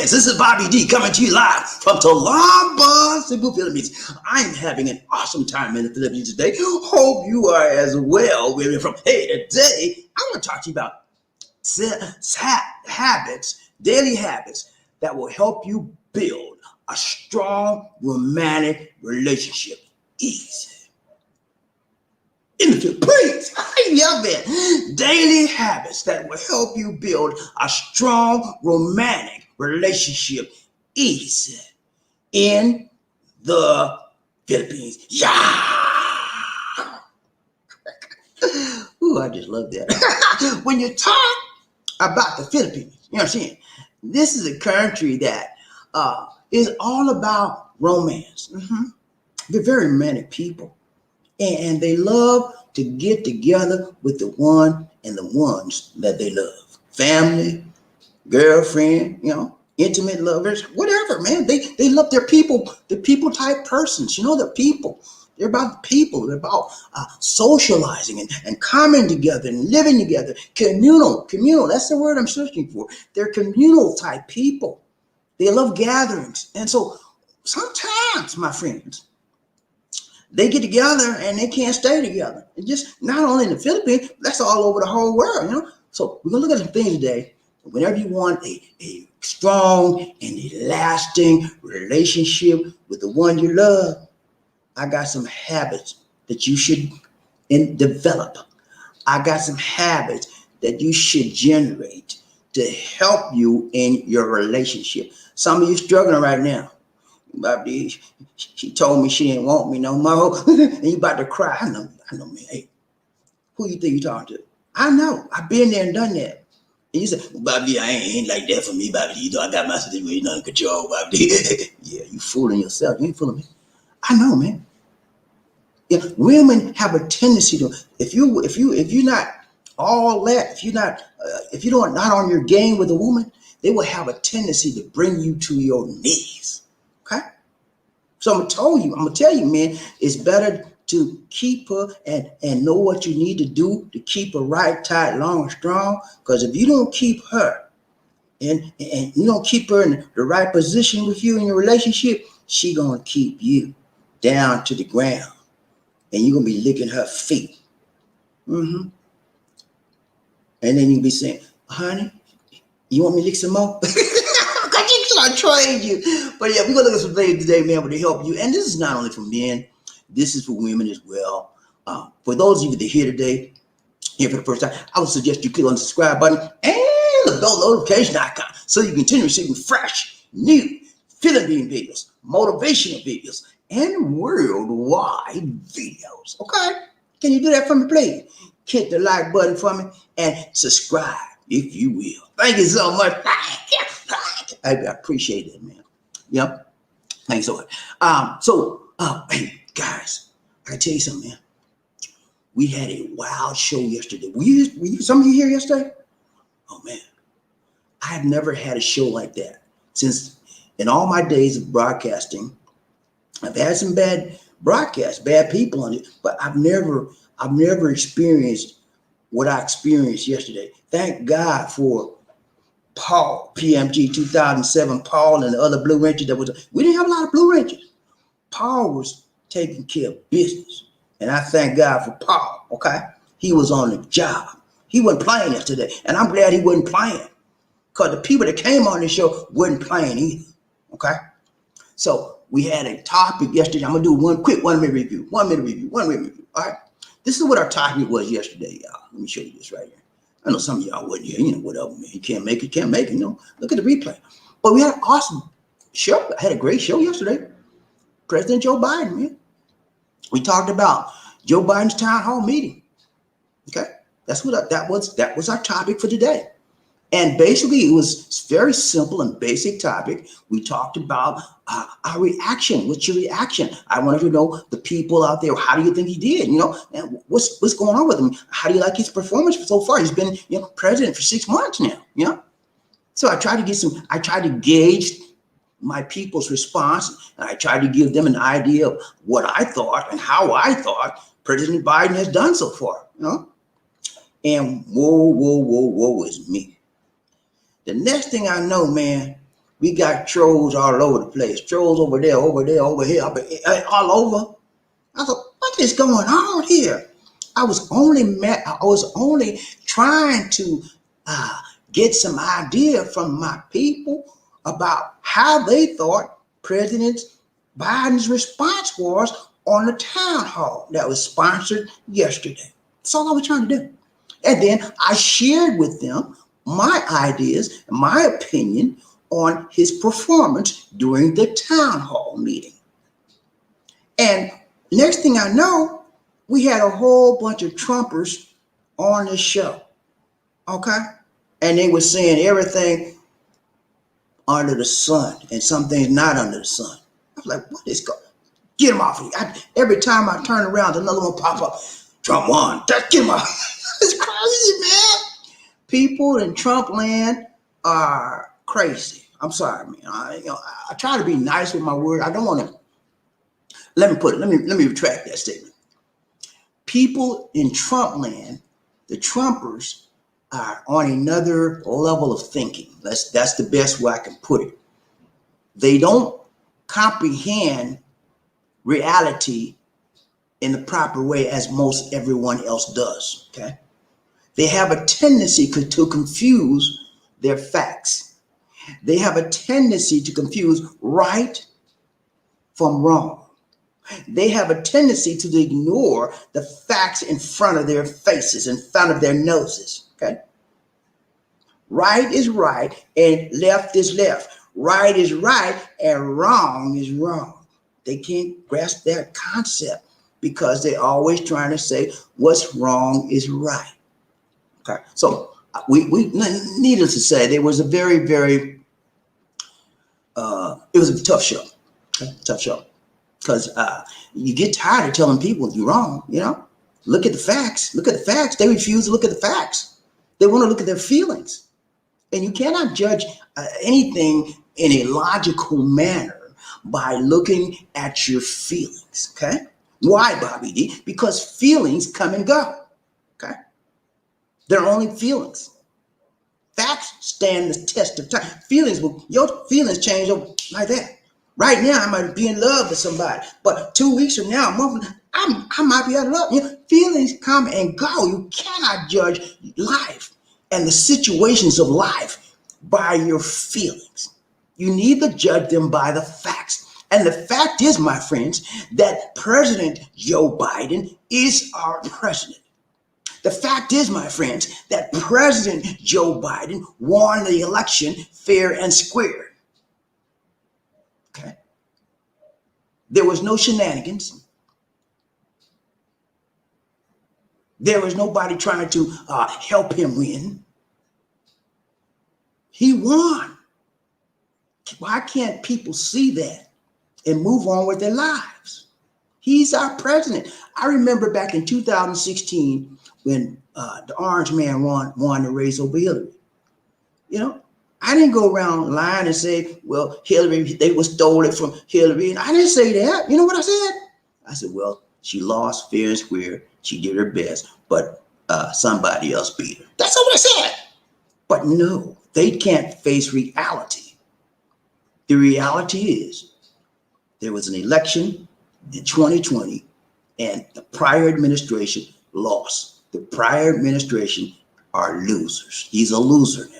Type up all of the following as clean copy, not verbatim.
friends, this is bobbieD coming to you live from Talamba, Cebu, Philippines. I'm having an awesome time in the Philippines today. Hope you are as well. Where we're from. Hey, today I'm going to talk to you about habits, daily habits that will help you build a strong romantic relationship. Easy. In the Philippines. I love it. Daily habits that will help you build a strong romantic relationship easy in the Philippines. Yeah. Ooh, I just love that. When you talk about the Philippines, you know what I'm saying? This is a country that is all about romance. They're very romantic people. And they love to get together with the one and the ones that they love. Family, girlfriend, intimate lovers, whatever, man. They love their people, the people type persons. They're people. They're about the people. They're about socializing and coming together and living together. Communal. That's the word I'm searching for. They're communal type people. They love gatherings. And so sometimes, my friends, they get together and they can't stay together. It's just not only in the Philippines, that's all over the whole world, So we're gonna look at some things today. Whenever you want a strong and a lasting relationship with the one you love, I got some habits that you should develop. I got some habits that you should generate to help you in your relationship. Some of you struggling right now. bobbieD, she told me she didn't want me no more. And you about to cry. I know, man. Hey, who you think you talking to? I know. I've been there and done that. And you say, bobbieD, I ain't like that for me, bobbieD. I got my situation under control, bobbieD. Yeah, you fooling yourself. You ain't fooling me. I know, man. Yeah, women have a tendency to, if you're not all that, if you don't not on your game with a woman, they will have a tendency to bring you to your knees. Okay? So I'm gonna tell you, man, it's better to keep her and know what you need to do to keep her right, tight, long, and strong. Because if you don't keep her and you don't keep her in the right position with you in your relationship, she gonna keep you down to the ground. And you're gonna be licking her feet. And then you'll be saying, honey, you want me to lick some more? I trained you. But yeah, we're gonna look at some things today, man, to help you. And this is not only for men, this is for women as well. For those of you that are here today, here for the first time, I would suggest you click on the subscribe button and the bell notification icon so you continue receiving fresh, new Philippine videos, motivational videos, and worldwide videos. Okay? Can you do that for me, please? Hit the like button for me and subscribe, if you will. Thank you so much. I appreciate it, man. Yep. Thanks so much. Hey, guys, I can tell you something, man. We had a wild show yesterday. Were you some of you here yesterday? Oh, man. I have never had a show like that. Since in all my days of broadcasting, I've had some bad broadcasts, bad people on it, but I've never experienced what I experienced yesterday. Thank God for Paul, PMG 2007, Paul and the other Blue Rangers we didn't have a lot of Blue Rangers. Paul was taking care of business. And I thank God for Paul, okay? He was on the job. He wasn't playing yesterday. And I'm glad he wasn't playing. Because the people that came on the show wasn't playing either, okay? So we had a topic yesterday. I'm going to do one quick 1 minute review. 1 minute review. All right? This is what our topic was yesterday, y'all. Let me show you this right here. I know some of y'all wasn't here, whatever, man. You can't make it, look at the replay. But we had an awesome show. I had a great show yesterday. President Joe Biden, man. We talked about Joe Biden's town hall meeting. Okay? That was our topic for today. And basically, it was very simple and basic topic. We talked about our reaction. What's your reaction? I wanted to know the people out there. How do you think he did? And what's going on with him? How do you like his performance so far? He's been, president for 6 months now. So I tried to gauge my people's response, and I tried to give them an idea of what I thought and how I thought President Biden has done so far. And whoa is me. The next thing I know, man, We got trolls all over the place. Trolls over there, over there, over here, all over. I thought, what is going on here? I was only trying to uh, get some idea from my people about how they thought President Biden's response was on the town hall that was sponsored yesterday. That's all I was trying to do. And then I shared with them my ideas, my opinion on his performance during the town hall meeting. And next thing I know, we had a whole bunch of Trumpers on the show. Okay? And they were saying everything under the sun and some things not under the sun. I was like, what is going on? Get him off of here. Every time I turn around, another one pop up. Trump won. Just get him off. It's crazy, man. People in Trump land are crazy. I'm sorry, man. I try to be nice with my word. I don't want to. Let me retract that statement. People in Trump land, the Trumpers, are on another level of thinking. That's the best way I can put it. They don't comprehend reality in the proper way as most everyone else does. Okay, they have a tendency to confuse their facts. They have a tendency to confuse right from wrong. They have a tendency to ignore the facts in front of their faces, in front of their noses. Okay, right is right and left is left. Right is right and wrong is wrong. They can't grasp that concept because they're always trying to say what's wrong is right. Okay, so we needless to say, there was a very, very it was a tough show. Okay? Tough show. Because you get tired of telling people you're wrong, you know? Look at the facts. Look at the facts. They refuse to look at the facts. They want to look at their feelings. And you cannot judge anything in a logical manner by looking at your feelings, okay? Why, bobbieD? Because feelings come and go, okay? They're only feelings. Facts stand the test of time. Your feelings change like that. Right now, I might be in love with somebody, but 2 weeks from now, a month from now, I might be out of love. You know, feelings come and go. You cannot judge life and the situations of life by your feelings. You need to judge them by the facts. And the fact is, my friends, that President Joe Biden is our president. The fact is, my friends, that President Joe Biden won the election fair and square. Okay. There was no shenanigans. There was nobody trying to help him win. He won. Why can't people see that and move on with their lives? He's our president. I remember back in 2016 when the orange man won the race over Hillary. You know, I didn't go around lying and say, well, Hillary, they were stole it from Hillary. And I didn't say that. You know what I said? I said, well, she lost fair and square. She did her best, but somebody else beat her. That's what I said. But no, they can't face reality. The reality is there was an election in 2020 and the prior administration lost. The prior administration are losers. He's a loser now.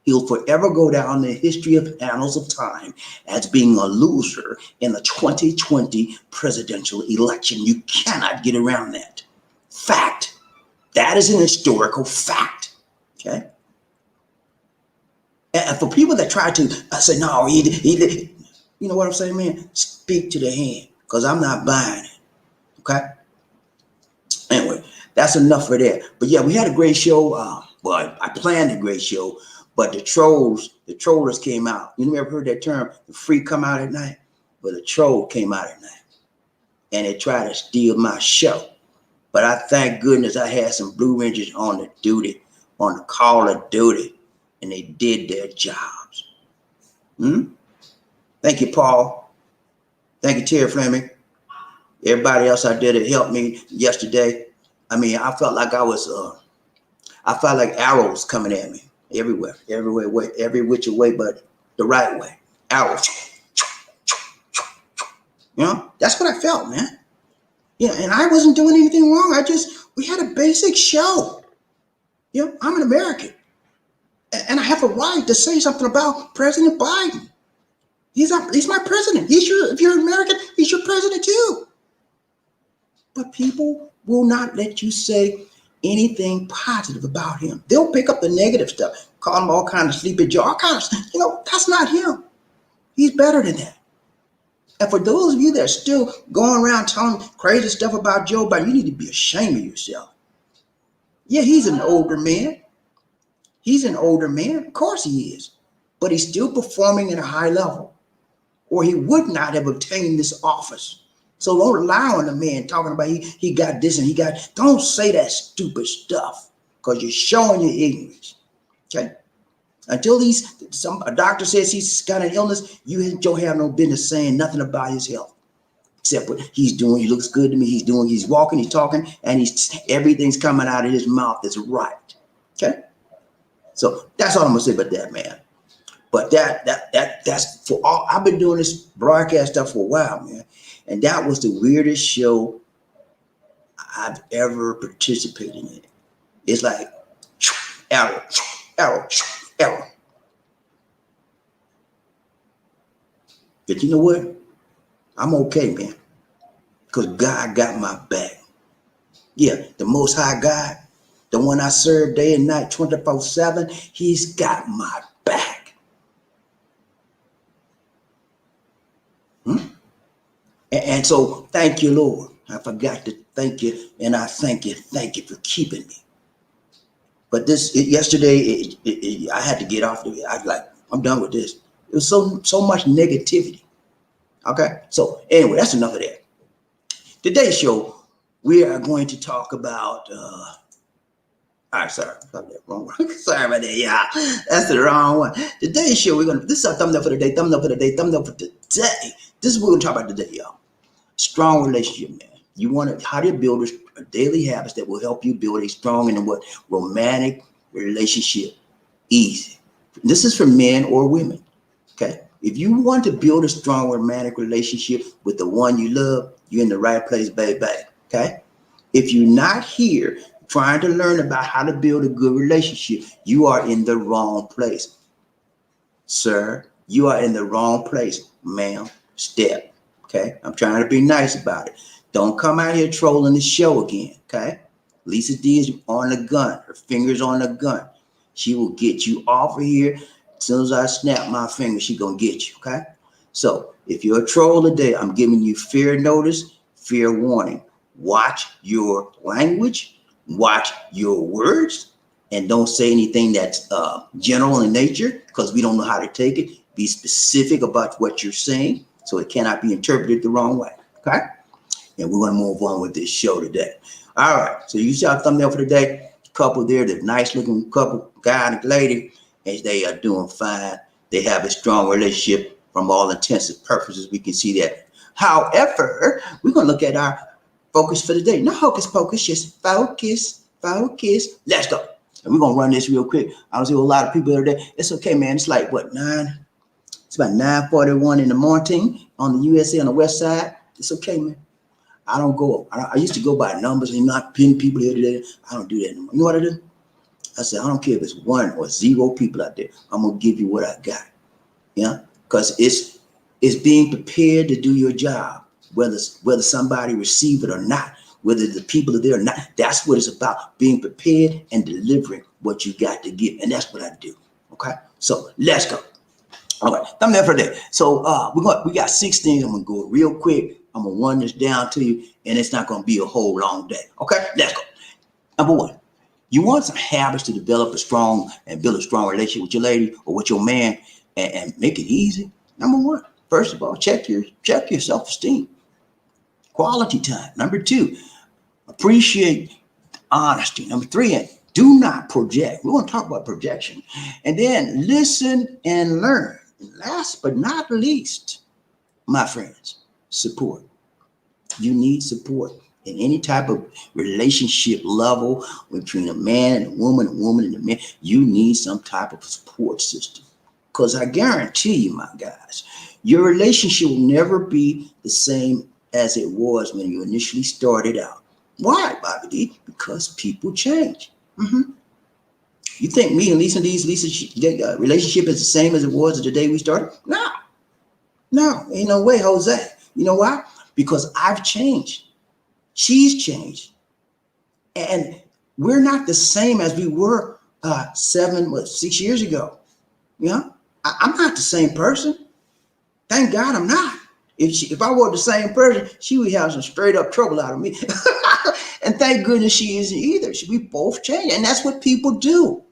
He'll forever go down in the history of annals of time as being a loser in the 2020 presidential election. You cannot get around that. Fact. That is an historical fact. Okay? And for people that try to say, no, he did, you know what I'm saying, man? Speak to the hand, because I'm not buying it. Okay? Anyway, that's enough for that. But yeah, we had a great show. Well, I planned a great show. But the trollers came out. You ever heard that term, the freak come out at night? Well, the troll came out at night. And they tried to steal my show. But I thank goodness I had some Blue Rangers on the call of duty, and they did their jobs. Thank you, Paul. Thank you, Terry Fleming. Everybody else out there that helped me yesterday. I mean, I felt like I felt like arrows coming at me. Everywhere, every which way, but the right way. Arrows. You know, that's what I felt, man. Yeah, and I wasn't doing anything wrong. We had a basic show. You know, I'm an American, and I have a right to say something about President Biden. He's my president. If you're American, he's your president too. But people will not let you say anything positive about him. They'll pick up the negative stuff, call him all kind of sleepy Joe, all kind of stuff. You know, that's not him. He's better than that. And for those of you that are still going around telling crazy stuff about Joe Biden, you need to be ashamed of yourself. Yeah, he's an older man. He's an older man. Of course he is. But he's still performing at a high level, or he would not have obtained this office. So don't rely on the man talking about he got this and don't say that stupid stuff, because you're showing your ignorance. Okay? Until a doctor says he's got an illness, you don't have no business saying nothing about his health. Except what he's doing. He looks good to me. He's walking, he's talking, and everything's coming out of his mouth is right. Okay? So that's all I'm gonna say about that, man. But that's for all. I've been doing this broadcast stuff for a while, man. And that was the weirdest show I've ever participated in. It's like arrow, arrow, arrow. But you know what? I'm okay, man. Because God got my back. Yeah, the Most High God, the one I serve day and night, 24/7, he's got my back. And so, thank you, Lord. I forgot to thank you, and I thank you for keeping me. But yesterday, I had to get off of it. I was like, I'm done with this. It was so much negativity. Okay, so anyway, that's enough of that. Today's show, we are going to talk about. All right, sorry, got that wrong. Sorry about that, yeah. That's the wrong one. Today's show, this is our thumbnail for the day. Thumbnail for today. This is what we're gonna talk about today, y'all. Strong relationship, man. How to build a daily habits that will help you build a strong and romantic relationship. Easy. This is for men or women. Okay. If you want to build a strong romantic relationship with the one you love, you're in the right place, baby. Okay. If you're not here trying to learn about how to build a good relationship, you are in the wrong place. Sir, you are in the wrong place, ma'am. Step. Okay, I'm trying to be nice about it. Don't come out here trolling the show again. Okay, Lisa D is on the gun. Her finger's on the gun. She will get you off of here. As soon as I snap my finger, she gonna get you. Okay, so if you're a troll today, I'm giving you fair notice, fair warning. Watch your language, watch your words, and don't say anything that's general in nature, because we don't know how to take it. Be specific about what you're saying, so it cannot be interpreted the wrong way. Okay? And we're going to move on with this show today. All right. So you saw a thumbnail for today. Couple there, the nice looking couple, guy and lady, and they are doing fine. They have a strong relationship from all intents and purposes. We can see that. However, we're going to look at our focus for the day. No hocus pocus, just focus. Let's go. And we're going to run this real quick. I don't see a lot of people today. It's okay, man. It's like, what, 9? It's about 9:41 in the morning on the USA on the west side. It's okay, man. I don't go. I used to go by numbers and not pin people here today. I don't do that anymore. You know what I do? I said, I don't care if it's 1 or 0 people out there. I'm gonna give you what I got. Yeah, because it's being prepared to do your job, whether somebody receive it or not, whether the people are there or not. That's what it's about: being prepared and delivering what you got to give, and that's what I do. Okay, so let's go. All right, thumbnail for today. So we got 6 things. I'm gonna go real quick. I'm gonna run this down to you, and it's not gonna be a whole long day. Okay, let's go. Number 1, you want some habits to develop build a strong relationship with your lady or with your man, and make it easy. Number 1, first of all, check your self-esteem. Quality time. Number 2, appreciate honesty. Number 3, do not project. We want to talk about projection. And then listen and learn. And last but not least, my friends, support. You need support in any type of relationship level between a man and a woman and a man. You need some type of support system. Because I guarantee you, my guys, your relationship will never be the same as it was when you initially started out. Why, bobbieD? Because people change. hmm You think me and Lisa relationship is the same as it was the day we started? No, no, ain't no way, Jose. You know why? Because I've changed. She's changed. And we're not the same as we were 6 years ago. You know, I'm not the same person. Thank God I'm not. If I were the same person, she would have some straight up trouble out of me. And thank goodness she isn't either. We both change. And that's what people do.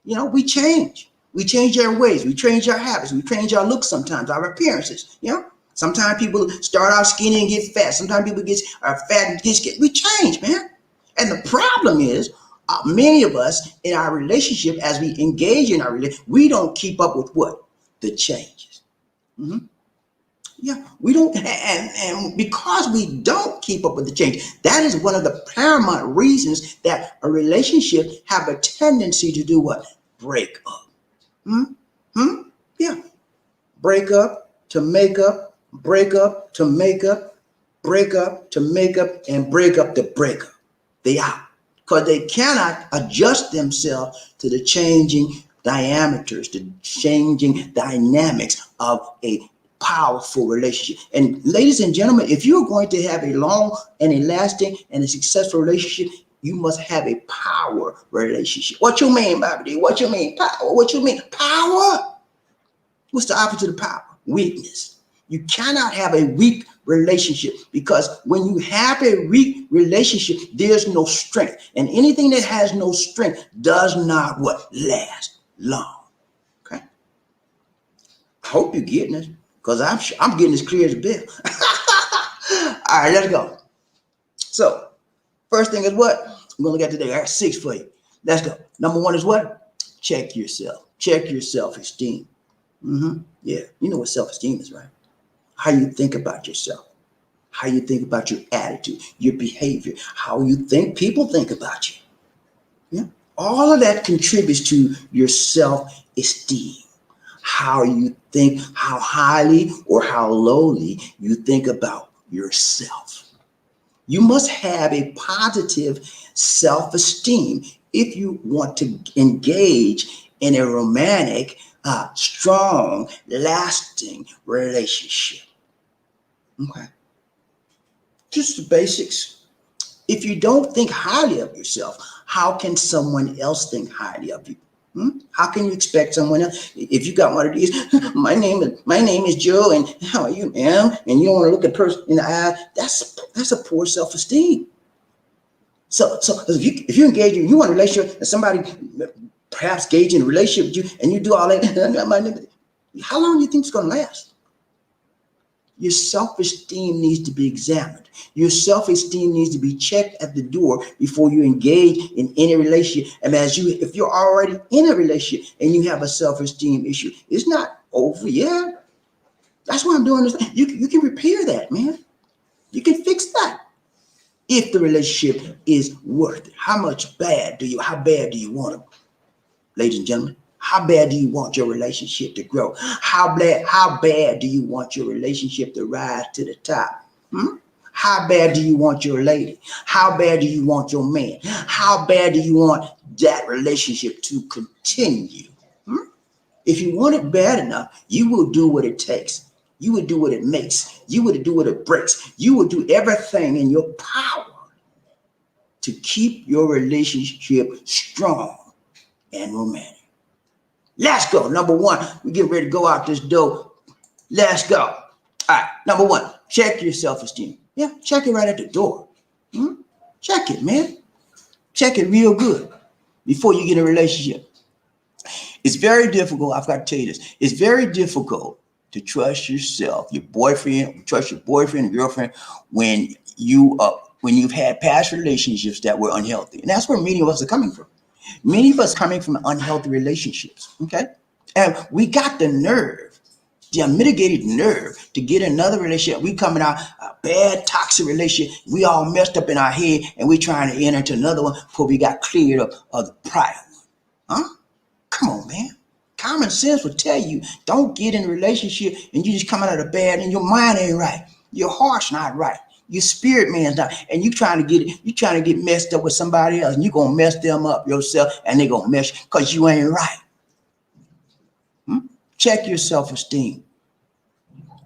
You know, we change. We change our ways. We change our habits. We change our looks sometimes, our appearances. You know, sometimes people start out skinny and get fat. Sometimes people get fat and get skinny. We change, man. And the problem is, many of us in our relationship, as we engage in our relationship, we don't keep up with what? The changes. Mm-hmm. Yeah, we don't, and because we don't keep up with the change, that is one of the paramount reasons that a relationship have a tendency to do what? Break up. Hmm? Hmm? Yeah. Break up to make up, break up to make up, break up to make up, and break up to break up. They out. Because they cannot adjust themselves to the changing diameters, the changing dynamics of a powerful relationship. And ladies and gentlemen, if you're going to have a long and a lasting and a successful relationship, you must have a power relationship. What you mean, bobbieD? What you mean? Power. What you mean? Power. What's the opposite of power? Weakness. You cannot have a weak relationship, because when you have a weak relationship, there's no strength. And anything that has no strength does not what? Last long. Okay. I hope you're getting it, because I'm getting as clear as a bell. All right, let's go. So, first thing is what? We're going to look at today. I got 6 for you. Let's go. Number 1 is what? Check yourself. Check your self-esteem. Yeah, you know what self-esteem is, right? How you think about yourself. How you think about your attitude, your behavior, how you think people think about you. Yeah. All of that contributes to your self-esteem. How you think, how highly or how lowly you think about yourself. You must have a positive self-esteem if you want to engage in a romantic, strong, lasting relationship. Okay. Just the basics. If you don't think highly of yourself, how can someone else think highly of you? How can you expect someone else? If you got one of these, my name is Joe, and how are you, ma'am? And you don't want to look a person in the eye. That's a poor self-esteem. So if you engage, you want a relationship, and somebody perhaps engage in a relationship with you, and you do all that, how long do you think it's going to last? Your self-esteem needs to be examined. Your self-esteem needs to be checked at the door before you engage in any relationship. And if you're already in a relationship and you have a self-esteem issue, it's not over yet. That's why I'm doing this. You can repair that, man. You can fix that. If the relationship is worth it. How bad do you want it? Ladies and gentlemen, how bad do you want your relationship to grow? How bad do you want your relationship to rise to the top? How bad do you want your lady? How bad do you want your man? How bad do you want that relationship to continue? If you want it bad enough, you will do what it takes. You would do what it makes. You would do what it breaks. You would do everything in your power to keep your relationship strong and romantic. Let's go. Number 1, we get ready to go out this door. Let's go. All right. Number 1, check your self-esteem. Yeah, check it right at the door. Check it, man. Check it real good before you get in a relationship. It's very difficult. I've got to tell you this. It's very difficult to trust yourself, your boyfriend, trust your boyfriend or girlfriend when you've had past relationships that were unhealthy. And that's where many of us are coming from. Many of us coming from unhealthy relationships, okay? And we got the nerve, the unmitigated nerve to get another relationship. We coming out a bad, toxic relationship. We all messed up in our head, and we trying to enter into another one before we got cleared up of the prior one. Huh? Come on, man. Common sense will tell you, don't get in a relationship and you just come out of the bed and your mind ain't right. Your heart's not right. Your spirit man's not, and you trying to get messed up with somebody else, and you gonna mess them up yourself, and they gonna mess because you ain't right. Check your self-esteem.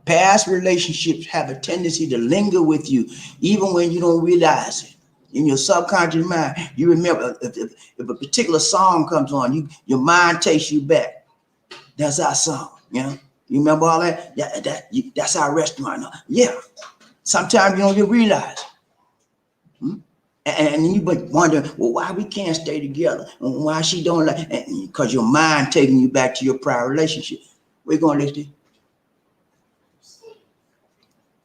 Past relationships have a tendency to linger with you, even when you don't realize it. In your subconscious mind, you remember if a particular song comes on, your mind takes you back. That's our song, you know. You remember all that? That's our restaurant. Yeah. Sometimes you don't even realize. And you wonder, well, why we can't stay together? And why she don't like? Because your mind taking you back to your prior relationship. We're going to listen.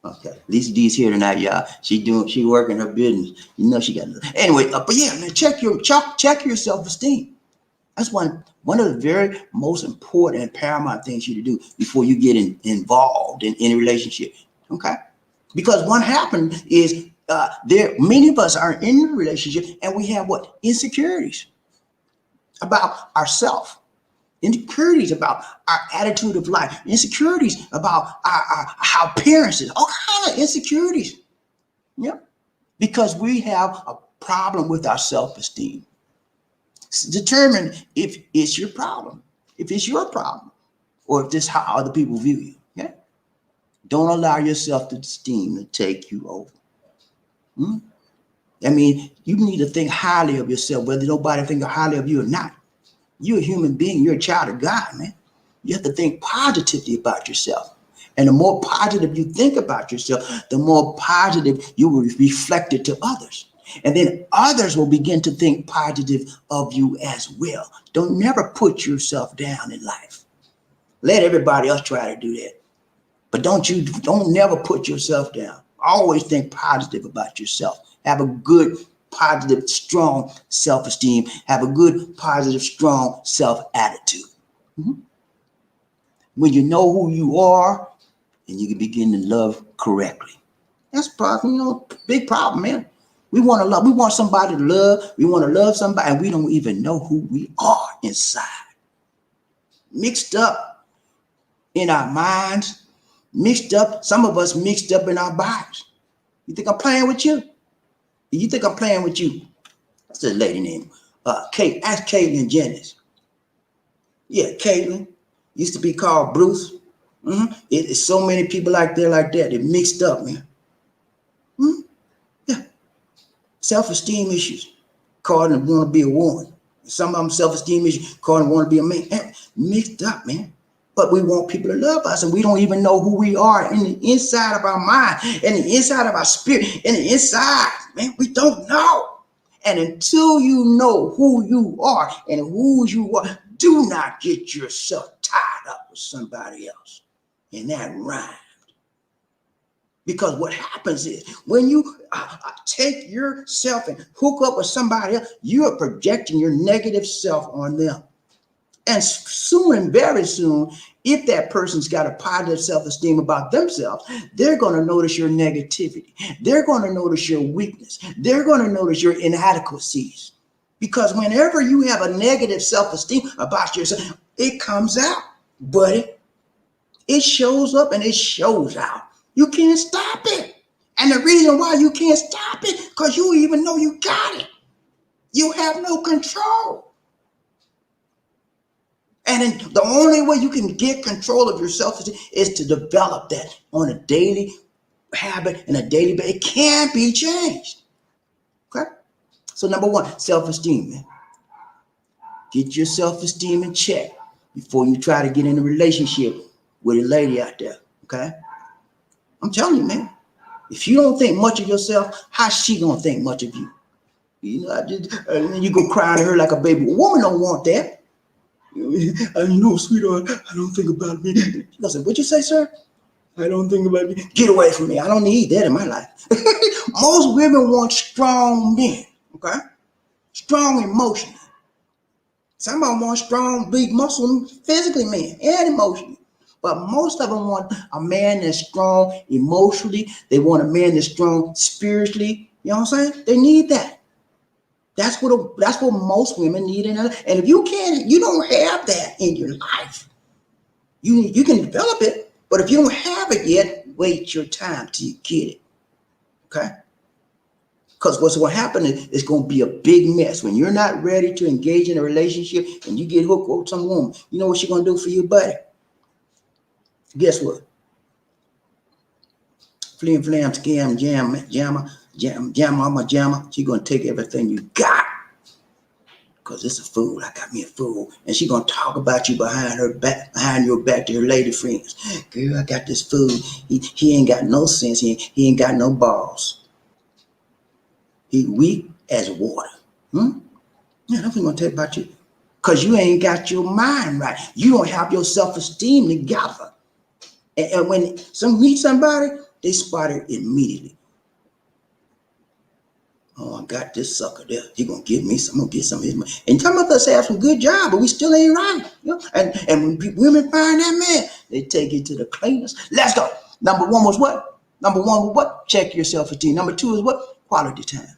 Okay, Lisa D's here tonight, y'all. She working her business. You know she got. Anyway, but yeah, man, check your self-esteem. That's one of the very most important and paramount things you to do before you get involved in any relationship. Okay, because what happened is many of us are in a relationship and we have what? Insecurities about ourselves. Insecurities about our attitude of life, insecurities about our appearances, all kinds of insecurities. Yeah, because we have a problem with our self-esteem. Determine if it's your problem, or if this is how other people view you. Yeah, don't allow your self-esteem to take you over. I mean, you need to think highly of yourself, whether nobody think highly of you or not. You're a human being. You're a child of God, man. You have to think positively about yourself. And the more positive you think about yourself, the more positive you will reflect it to others. And then others will begin to think positive of you as well. Don't never put yourself down in life. Let everybody else try to do that. But don't never put yourself down. Always think positive about yourself. Have a good positive, strong self-esteem, have a good, positive, strong self-attitude. When you know who you are, and you can begin to love correctly. That's probably, big problem, man. We want to love, we want somebody to love, we want to love somebody, and we don't even know who we are inside. Mixed up in our minds, some of us mixed up in our bodies. You think I'm playing with you? You think I'm playing with you? That's a lady named Kate. Ask Caitlin Jennings. Yeah, Caitlin used to be called Bruce. It's so many people out there like that. They're mixed up, man. Yeah. Self-esteem issues, causing them want to be a woman. Some of them self-esteem issues, causing them want to be a man. Mixed up, man. But we want people to love us, and we don't even know who we are in the inside of our mind, in the inside of our spirit, in the inside, man. We don't know. And until you know who you are and who you are, do not get yourself tied up with somebody else. And that rhymed. Because what happens is when you take yourself and hook up with somebody else, you are projecting your negative self on them. And soon and very soon, if that person's got a positive self-esteem about themselves, they're going to notice your negativity. They're going to notice your weakness. They're going to notice your inadequacies. Because whenever you have a negative self-esteem about yourself, it comes out, buddy. It shows up and it shows out. You can't stop it. And the reason why you can't stop it, because you even know you got it. You have no control. And then the only way you can get control of your self-esteem is to develop that on a daily habit and a daily basis. It can't be changed. Okay? So number one, self-esteem, man. Get your self-esteem in check before you try to get in a relationship with a lady out there. Okay? I'm telling you, man. If you don't think much of yourself, how's she gonna think much of you? You go crying to her like a baby. A woman don't want that. Sweetheart, I don't think about me. She goes, what'd you say, sir? I don't think about me. Get away from me. I don't need that in my life. Most women want strong men, okay? Strong emotionally. Some of them want strong, big muscle, physically men and emotionally. But most of them want a man that's strong emotionally. They want a man that's strong spiritually. You know what I'm saying? They need that. That's what most women need in life. And if you don't have that in your life. You can develop it, but if you don't have it yet, wait your time till you get it. Okay? Because what's going to happen is it's going to be a big mess. When you're not ready to engage in a relationship and you get hooked with some woman, you know what she's going to do for you, buddy? Guess what? Flim, flam, scam, jammer. She's going to take everything you got. Because it's a fool. I got me a fool. And she going to talk about you behind your back to her lady friends. Girl, I got this fool. He ain't got no sense. He ain't got no balls. He weak as water. Yeah, that's what I'm going to tell you about you. Because you ain't got your mind right. You don't have your self-esteem together. And when meet somebody, they spot it immediately. Oh, I got this sucker there. He gonna give me some. I'm gonna get some of his money. And some of us have some good job, but we still ain't right. You know? And when women find that man, they take it to the cleaners. Let's go. Number one was what? Check your self-esteem. Number two is what? Quality time.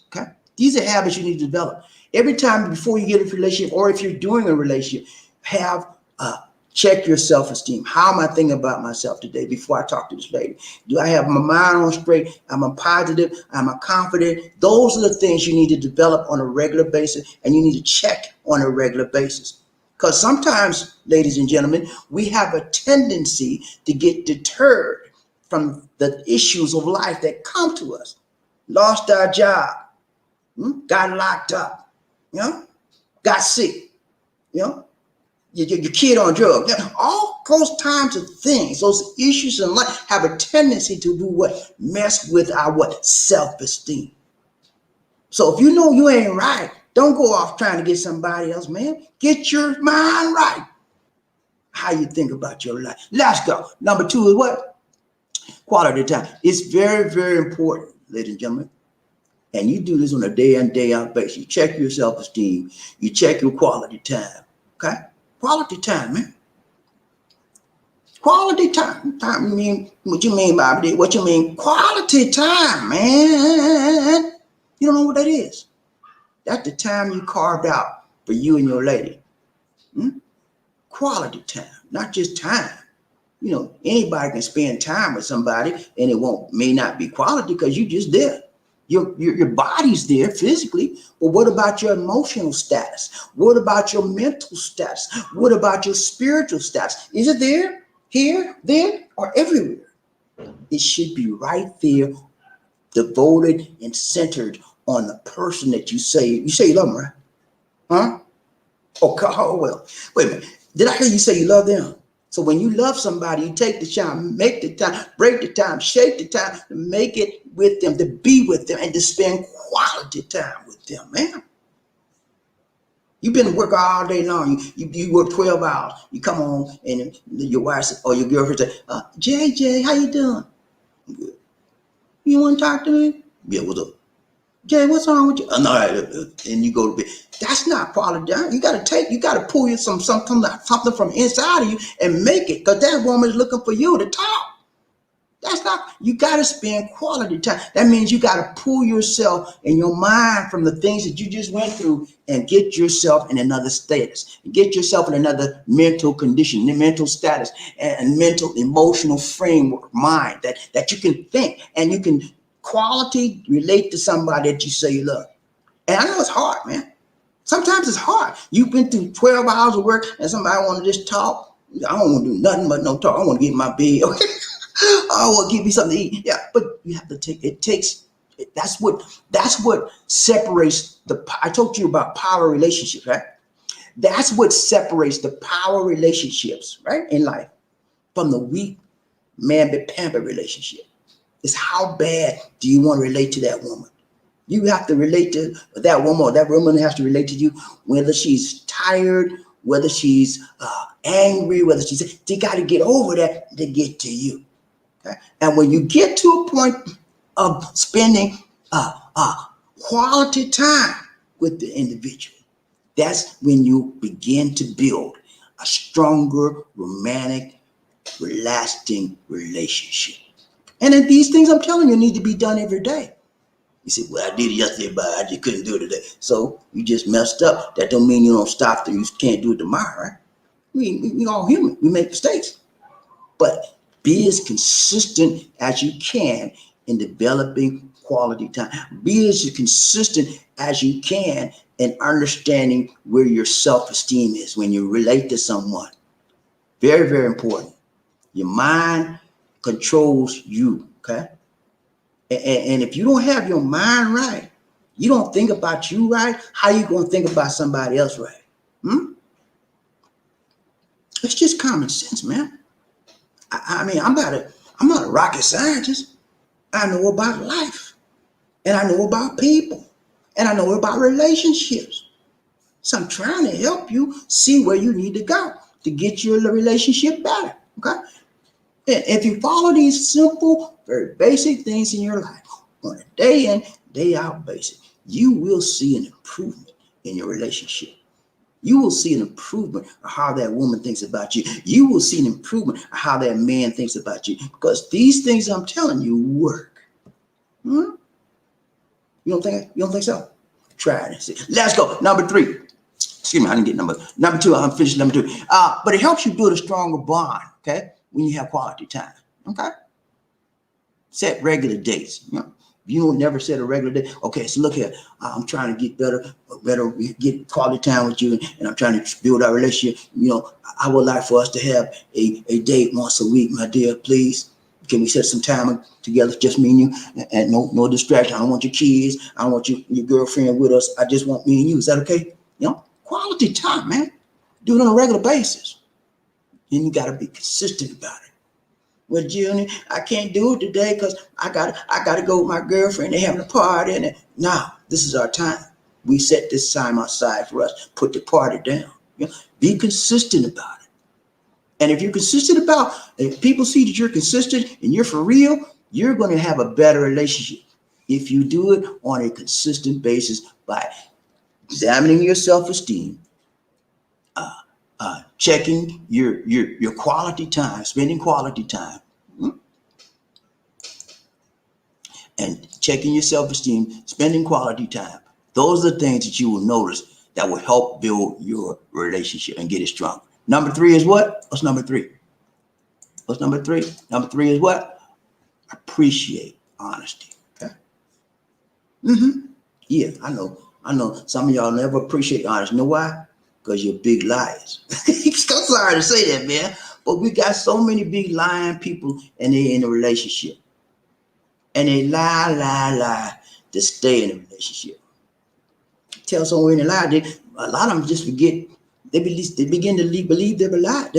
Okay. These are habits you need to develop. Every time before you get in a relationship, or if you're doing a relationship, check your self-esteem. How am I thinking about myself today before I talk to this lady? Do I have my mind on straight? Am I positive? Am I confident? Those are the things you need to develop on a regular basis, and you need to check on a regular basis. Because sometimes, ladies and gentlemen, we have a tendency to get deterred from the issues of life that come to us. Lost our job, got locked up, got sick, your kid on drugs. All those kinds of things, those issues in life have a tendency to do what? Mess with our what? Self-esteem. So if you know you ain't right, don't go off trying to get somebody else, man. Get your mind right. How you think about your life. Let's go. Number two is what? Quality time. It's very, very important, ladies and gentlemen. And you do this on a day in, day out basis. You check your self-esteem. You check your quality time. Okay? Quality time, man. Quality time. Time, you mean what you mean, bobbieD? What you mean? Quality time, man. You don't know what that is. That's the time you carved out for you and your lady. Quality time, not just time. Anybody can spend time with somebody, and it may not be quality because you just there. Your body's there physically, but what about your emotional status? What about your mental status? What about your spiritual status? Is it there, here, there, or everywhere? It should be right there, devoted and centered on the person that you say you love them, right? Huh? Oh, well, wait a minute. Did I hear you say you love them? So when you love somebody, you take the time, make the time, break the time, shake the time to make it with them, to be with them, and to spend quality time with them, man. You've been to work all day long. You work 12 hours. You come home and your wife or your girlfriend say, JJ, how you doing? I'm good. You want to talk to me? Yeah, what's up? Jay, what's wrong with you? No, and you go to bed. That's not quality time. You got to pull you something from inside of you and make it, because that woman is looking for you to talk. That's not, you got to spend quality time. That means you got to pull yourself and your mind from the things that you just went through and get yourself in another status, get yourself in another mental condition, mental status, and mental emotional framework, mind that you can think and you can quality relate to somebody that you say you love. And I know it's hard, man. Sometimes it's hard. You've been through 12 hours of work and somebody want to just talk. I don't want to do nothing but no talk. I want to get in my bed. I want to give me something to eat. Yeah, but you have to that's what separates I talked to you about power relationships, right? That's what separates the power relationships, right, in life from the weak man-pamper relationship. Is how bad do you want to relate to that woman? You have to relate to that woman, or that woman has to relate to you, whether she's tired, whether she's angry, they got to get over that to get to you. Okay? And when you get to a point of spending quality time with the individual, that's when you begin to build a stronger, romantic, lasting relationship. And then these things I'm telling you need to be done every day. You say, well, I did it yesterday, but I just couldn't do it today. So you just messed up. That don't mean you don't stop. You can't do it tomorrow, right? We all human. We make mistakes. But be as consistent as you can in developing quality time. Be as consistent as you can in understanding where your self-esteem is when you relate to someone. Very, very important. Your mind controls you, okay? And if you don't have your mind right, you don't think about you right, how you going to think about somebody else right? It's just common sense, man. I mean, I'm not a rocket scientist. I know about life, and I know about people, and I know about relationships. So I'm trying to help you see where you need to go to get your relationship better. Okay. And if you follow these simple, very basic things in your life on a day in, day out basis, you will see an improvement in your relationship. You will see an improvement of how that woman thinks about you. You will see an improvement of how that man thinks about you, because these things I'm telling you work. You don't think so? Try it and see. Let's go. Number 3. Excuse me, I didn't get number 2. I'm finished number 2. But it helps you build a stronger bond, okay, when you have quality time. Okay. Set regular dates. You don't never set a regular day. Okay, so look here. I'm trying to get better, get quality time with you, and I'm trying to build our relationship. I would like for us to have a date once a week, my dear. Please, can we set some time together, just me and you, and no distraction? I don't want your kids. I don't want your girlfriend with us. I just want me and you. Is that okay? Quality time, man. Do it on a regular basis. And you got to be consistent about it. Well, Junior, I can't do it today because I got to go with my girlfriend. They're having a party. And now, this is our time. We set this time aside for us. Put the party down. Be consistent about it. And if you're consistent if people see that you're consistent and you're for real, you're going to have a better relationship if you do it on a consistent basis by examining your self-esteem, checking your quality time, spending quality time, and checking your self-esteem, spending quality time. Those are the things that you will notice that will help build your relationship and get it strong. Number 3 is what? What's number 3? What's number 3? Number 3 is what? Appreciate honesty. Okay. Yeah, I know. Some of y'all never appreciate honesty. You know why? Because you're big liars. I'm sorry to say that, man. But we got so many big lying people, and they're in a relationship. And they lie to stay in a relationship. Tell someone they lie, a lot of them just forget. They begin to believe their lies,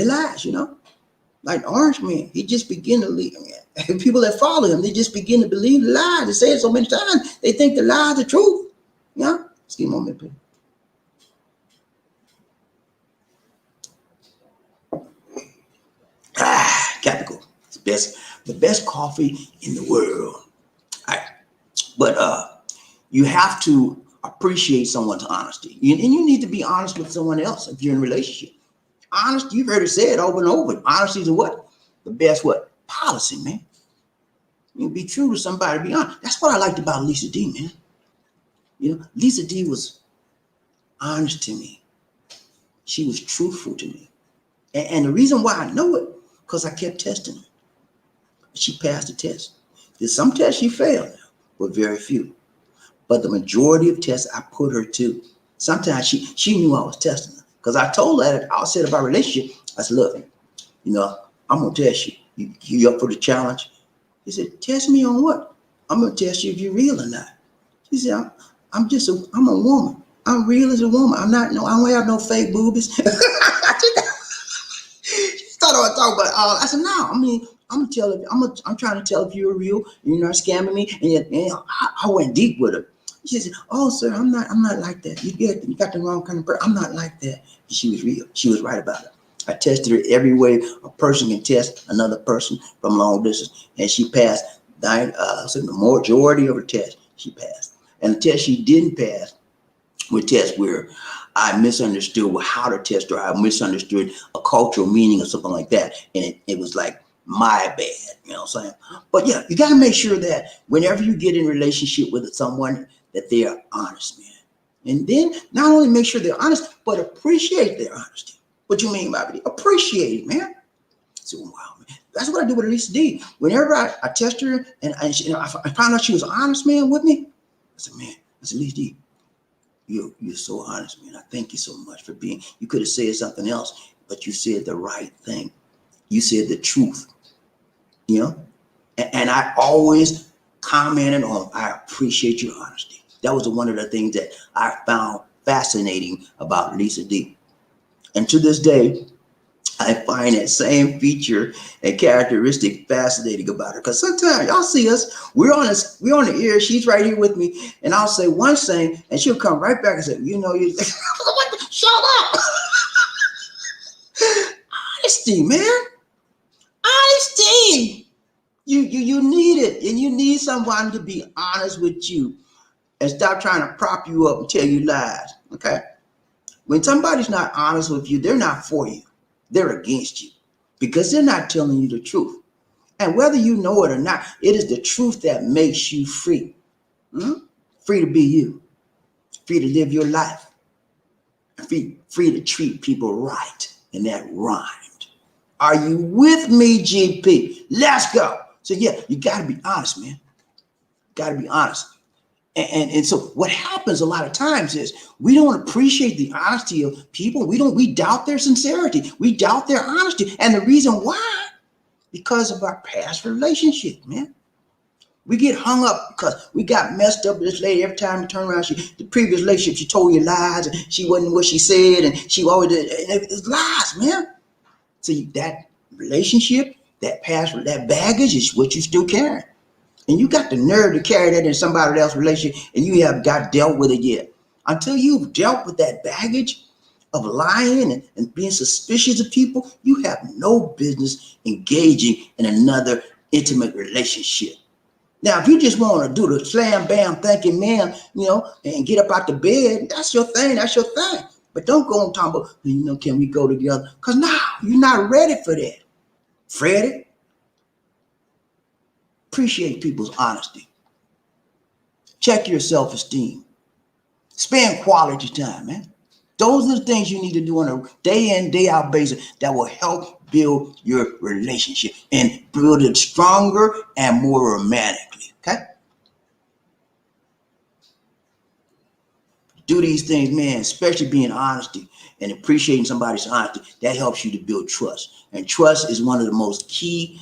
Like the Orange Man, he just begin to believe. People that follow him, they just begin to believe the lie. They say it so many times, they think the lie is the truth. Excuse me a minute, please. Capital. It's the best coffee in the world. All right. But you have to appreciate someone's honesty. And you need to be honest with someone else if you're in a relationship. Honesty, you've heard it said over and over. Honesty is what? The best what? Policy, man. You be true to somebody, be honest. That's what I liked about Lisa D, man. Lisa D was honest to me. She was truthful to me. And the reason why I know it, because I kept testing her. She passed the test. There's some tests she failed, but very few. But the majority of tests I put her to. Sometimes she knew I was testing her. Because I told her, I said about relationship, I said, look, I'm going to test you. You up for the challenge? He said, test me on what? I'm going to test you if you're real or not. She said, I'm a woman. I'm real as a woman. I don't have no fake boobies. She thought I was talking about, I said, no, I'm trying to tell if you're real, you're not scamming me. And I went deep with her. She said, oh, sir, I'm not like that. You got the wrong kind of person. I'm not like that. She was real. She was right about it. I tested her every way a person can test another person from long distance. And she passed the majority of her tests, she passed. And the test she didn't pass were tests where I misunderstood how to test her. I misunderstood a cultural meaning or something like that. And it was like My bad. You know what I'm saying? But yeah, you got to make sure that whenever you get in a relationship with someone, that they are honest, man. And then not only make sure they're honest, but appreciate their honesty. What you mean by it? Appreciate it, man. So, wow, man. That's what I do with Lisa D. Whenever I test her I found out she was honest, man, with me, I said, man, Lisa D, you're so honest, man. I thank you so much for being. You could have said something else, but you said the right thing. You said the truth, you know? And I always commented on, I appreciate your honesty. That was one of the things that I found fascinating about Lisa D. And to this day, I find that same feature and characteristic fascinating about her. Because sometimes y'all see us, we're on the air, she's right here with me, and I'll say one thing, and she'll come right back and say, shut up. Honesty, man. Honesty. You need it, and you need someone to be honest with you and stop trying to prop you up and tell you lies. Okay? When somebody's not honest with you, they're not for you. They're against you because they're not telling you the truth. And whether you know it or not, it is the truth that makes you free. Free to be you, free to live your life, free to treat people right. And that rhymed. Are you with me, GP? Let's go. So yeah, you got to be honest, man. Got to be honest. And so what happens a lot of times is we don't appreciate the honesty of people. We doubt their sincerity. We doubt their honesty. And the reason why, because of our past relationship, man. We get hung up because we got messed up with this lady. Every time we turn around, the previous relationship, she told you lies and she wasn't what she said and she always did. And it's lies, man. So that relationship, that past, that baggage is what you still carry. And you got the nerve to carry that in somebody else's relationship and you have got dealt with it yet. Until you've dealt with that baggage of lying and being suspicious of people, you have no business engaging in another intimate relationship. Now, if you just want to do the slam, bam, thank you, man, and get up out the bed, that's your thing. That's your thing. But don't go and talk about, can we go together? Because now you're not ready for that. Freddie. Appreciate people's honesty. Check your self-esteem. Spend quality time, man. Those are the things you need to do on a day in, day out basis that will help build your relationship and build it stronger and more romantically, okay? Do these things, man, especially being honesty and appreciating somebody's honesty. That helps you to build trust. And trust is one of the most key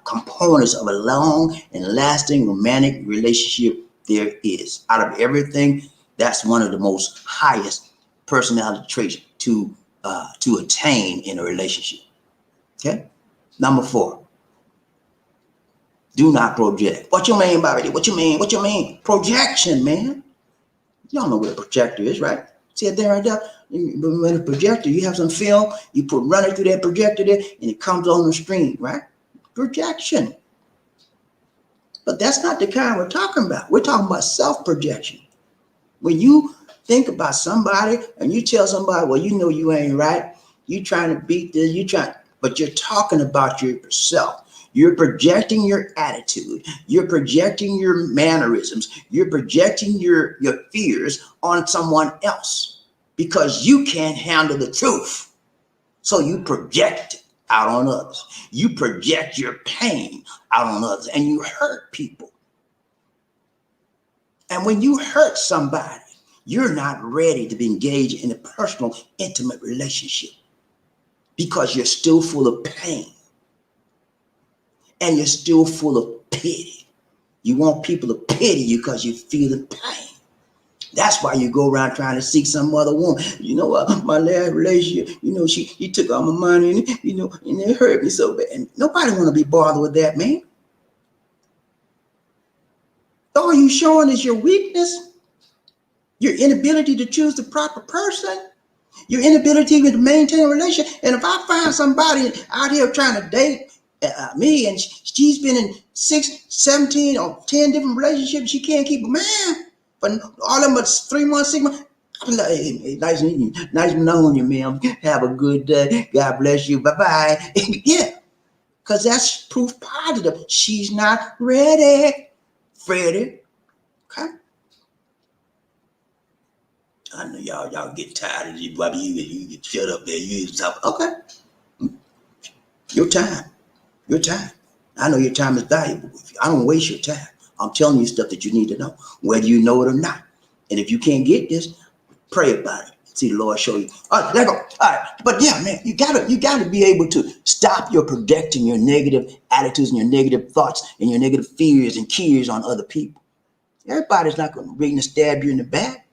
components of a long and lasting romantic relationship there is. Out of everything, that's one of the most highest personality traits to attain in a relationship. Okay? Number 4. Do not project. What you mean, Bobby? What you mean? Projection, man. Y'all know what a projector is, right? See it there right there? When a projector, you have some film, you run it through that projector there, and it comes on the screen, right? Projection. But that's not the kind we're talking about. We're talking about self-projection. When you think about somebody and you tell somebody, well, you ain't right. You trying to beat this, but you're talking about yourself. You're projecting your attitude. You're projecting your mannerisms. You're projecting your fears on someone else because you can't handle the truth. So you project it out on others. You project your pain out on others and you hurt people. And when you hurt somebody, you're not ready to be engaged in a personal, intimate relationship because you're still full of pain. And you're still full of pity. You want people to pity you because you feel the pain. That's why you go around trying to seek some other woman. My last relationship, he took all my money and it hurt me so bad. And nobody want to be bothered with that, man. All you showing is your weakness, your inability to choose the proper person, your inability to maintain a relationship. And if I find somebody out here trying to date me and she's been in 6, 17 or 10 different relationships, she can't keep a man. But all of them but 3 months, 6 months. I'm like, hey, nice meeting you. Nice knowing you, ma'am. Have a good day. God bless you. Bye-bye. Yeah. because that's proof positive. She's not ready, Freddie. Okay. I know y'all get tired of you, Bobby. You get shut up there. You stop. Okay. Your time. Your time. I know your time is valuable. I don't waste your time. I'm telling you stuff that you need to know, whether you know it or not. And if you can't get this, pray about it. See the Lord show you. All right, let go. All right. But yeah, man, you gotta be able to stop your projecting your negative attitudes and your negative thoughts and your negative fears and cares on other people. Everybody's not gonna ring to stab you in the back.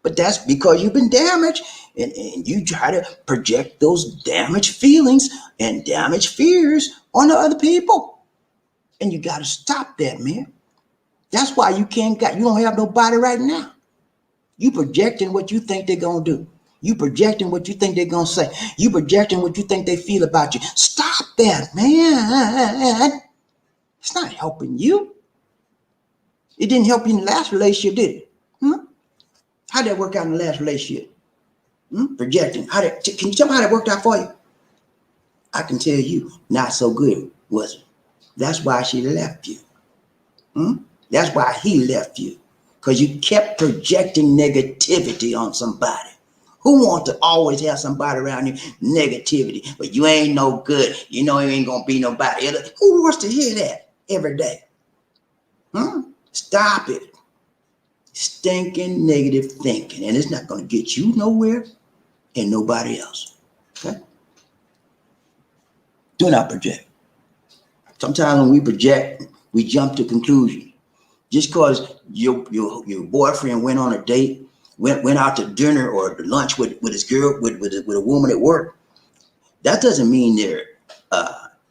But that's because you've been damaged, and you try to project those damaged feelings and damaged fears on the other people. And you got to stop that, man. That's why you don't have nobody right now. You projecting what you think they're going to do. You projecting what you think they're going to say. You projecting what you think they feel about you. Stop that, man. It's not helping you. It didn't help you in the last relationship, did it? How'd that work out in the last relationship? Projecting. Can you tell me how that worked out for you? I can tell you, not so good, was it? That's why she left you. That's why he left you. Because you kept projecting negativity on somebody. Who wants to always have somebody around you negativity? But you ain't no good. You know you ain't going to be nobody else. Who wants to hear that every day? Stop it. Stinking negative thinking. And it's not going to get you nowhere and nobody else. Okay? Do not project. Sometimes when we project, we jump to conclusions. Just because your boyfriend went on a date, went out to dinner or lunch with his girl, with a woman at work, that doesn't mean they're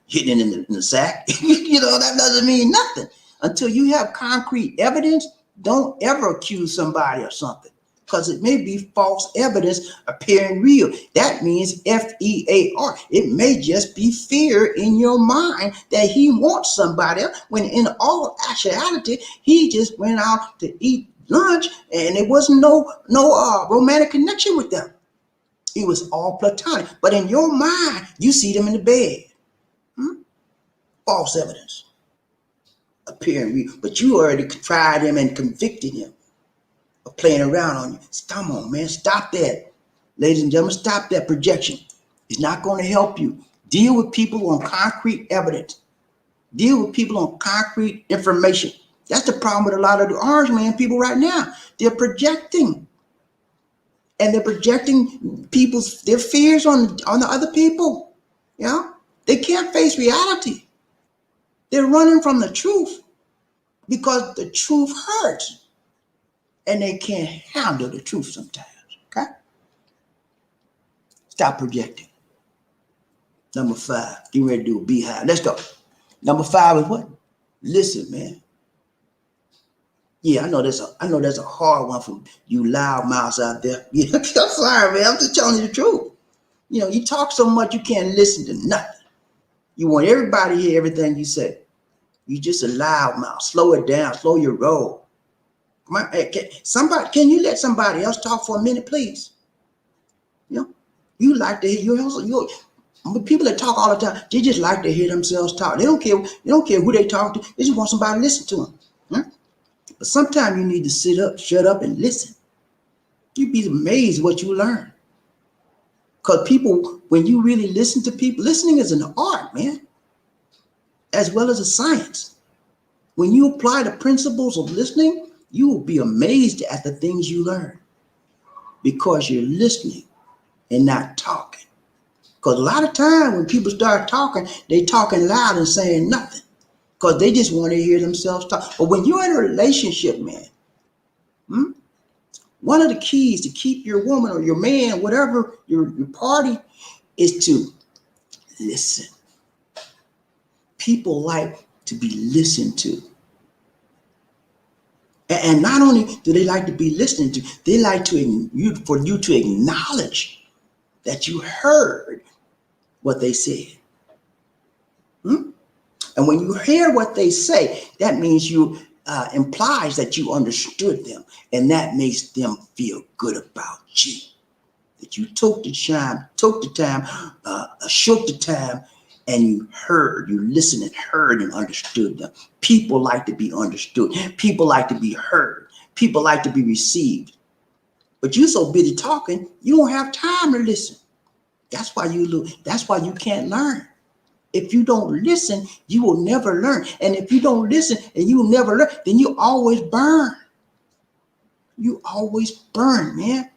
hitting it in the sack. That doesn't mean nothing. Until you have concrete evidence, don't ever accuse somebody of something, because it may be false evidence appearing real. That means FEAR. It may just be fear in your mind that he wants somebody else, when in all actuality, he just went out to eat lunch and there wasn't no romantic connection with them. It was all platonic. But in your mind, you see them in the bed. False evidence appearing real. But you already tried him and convicted him of playing around on you. Come on, man. Stop that. Ladies and gentlemen, stop that projection. It's not going to help you. Deal with people on concrete evidence. Deal with people on concrete information. That's the problem with a lot of the orange man people right now. They're projecting. And they're projecting their fears on the other people. They can't face reality. They're running from the truth because the truth hurts. And they can't handle the truth sometimes. Okay? Stop projecting. Number 5. Get ready to do a beehive. Let's go. Number 5 is what? Listen, man. Yeah, I know that's a hard one for you loud mouths out there. Yeah, I'm sorry, man. I'm just telling you the truth. You talk so much you can't listen to nothing. You want everybody to hear everything you say. You just a loud mouth. Slow it down. Slow your roll. Can you let somebody else talk for a minute, please? You like to hear people that talk all the time. They just like to hear themselves talk. They don't care. They don't care who they talk to. They just want somebody to listen to them. But sometimes you need to sit up, shut up, and listen. You'd be amazed what you learn. Because people, when you really listen to people, listening is an art, man, as well as a science. When you apply the principles of listening, you will be amazed at the things you learn, because you're listening and not talking. Because a lot of time when people start talking, they talking loud and saying nothing, because they just want to hear themselves talk. But when you're in a relationship, man, one of the keys to keep your woman or your man, whatever your party, is to listen. People like to be listened to. And not only do they like to be listened to, they like for you to acknowledge that you heard what they said. And when you hear what they say, that means you implies that you understood them, and that makes them feel good about you. That you took the time, shook the time, and you listened and heard and understood them. People like to be understood. People like to be heard. People like to be received. But you're so busy talking, you don't have time to listen. That's why you lose. That's why you can't learn. If you don't listen, you will never learn. And if you don't listen and you will never learn, then you always burn. You always burn, man.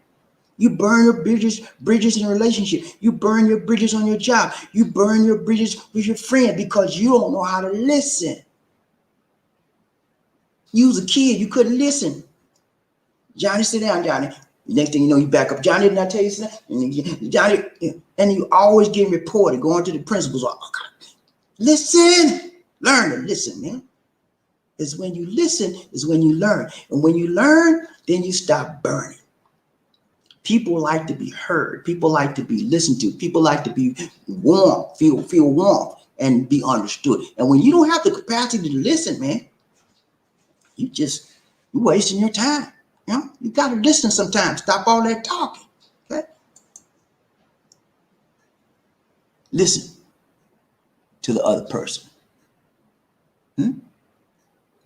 You burn your bridges in a relationship. You burn your bridges on your job. You burn your bridges with your friend because you don't know how to listen. You was a kid, you couldn't listen. Johnny, sit down, Johnny. Next thing you know, you back up. Johnny, didn't I tell you something? And Johnny, and you always getting reported, going to the principal's office. Listen, learn to listen, man. It's when you listen, is when you learn. And when you learn, then you stop burning. People like to be heard. People like to be listened to. People like to be warm, feel warm and be understood. And when you don't have the capacity to listen, man, you're wasting your time. You know, you got to listen sometimes. Stop all that talking. Okay? Listen to the other person.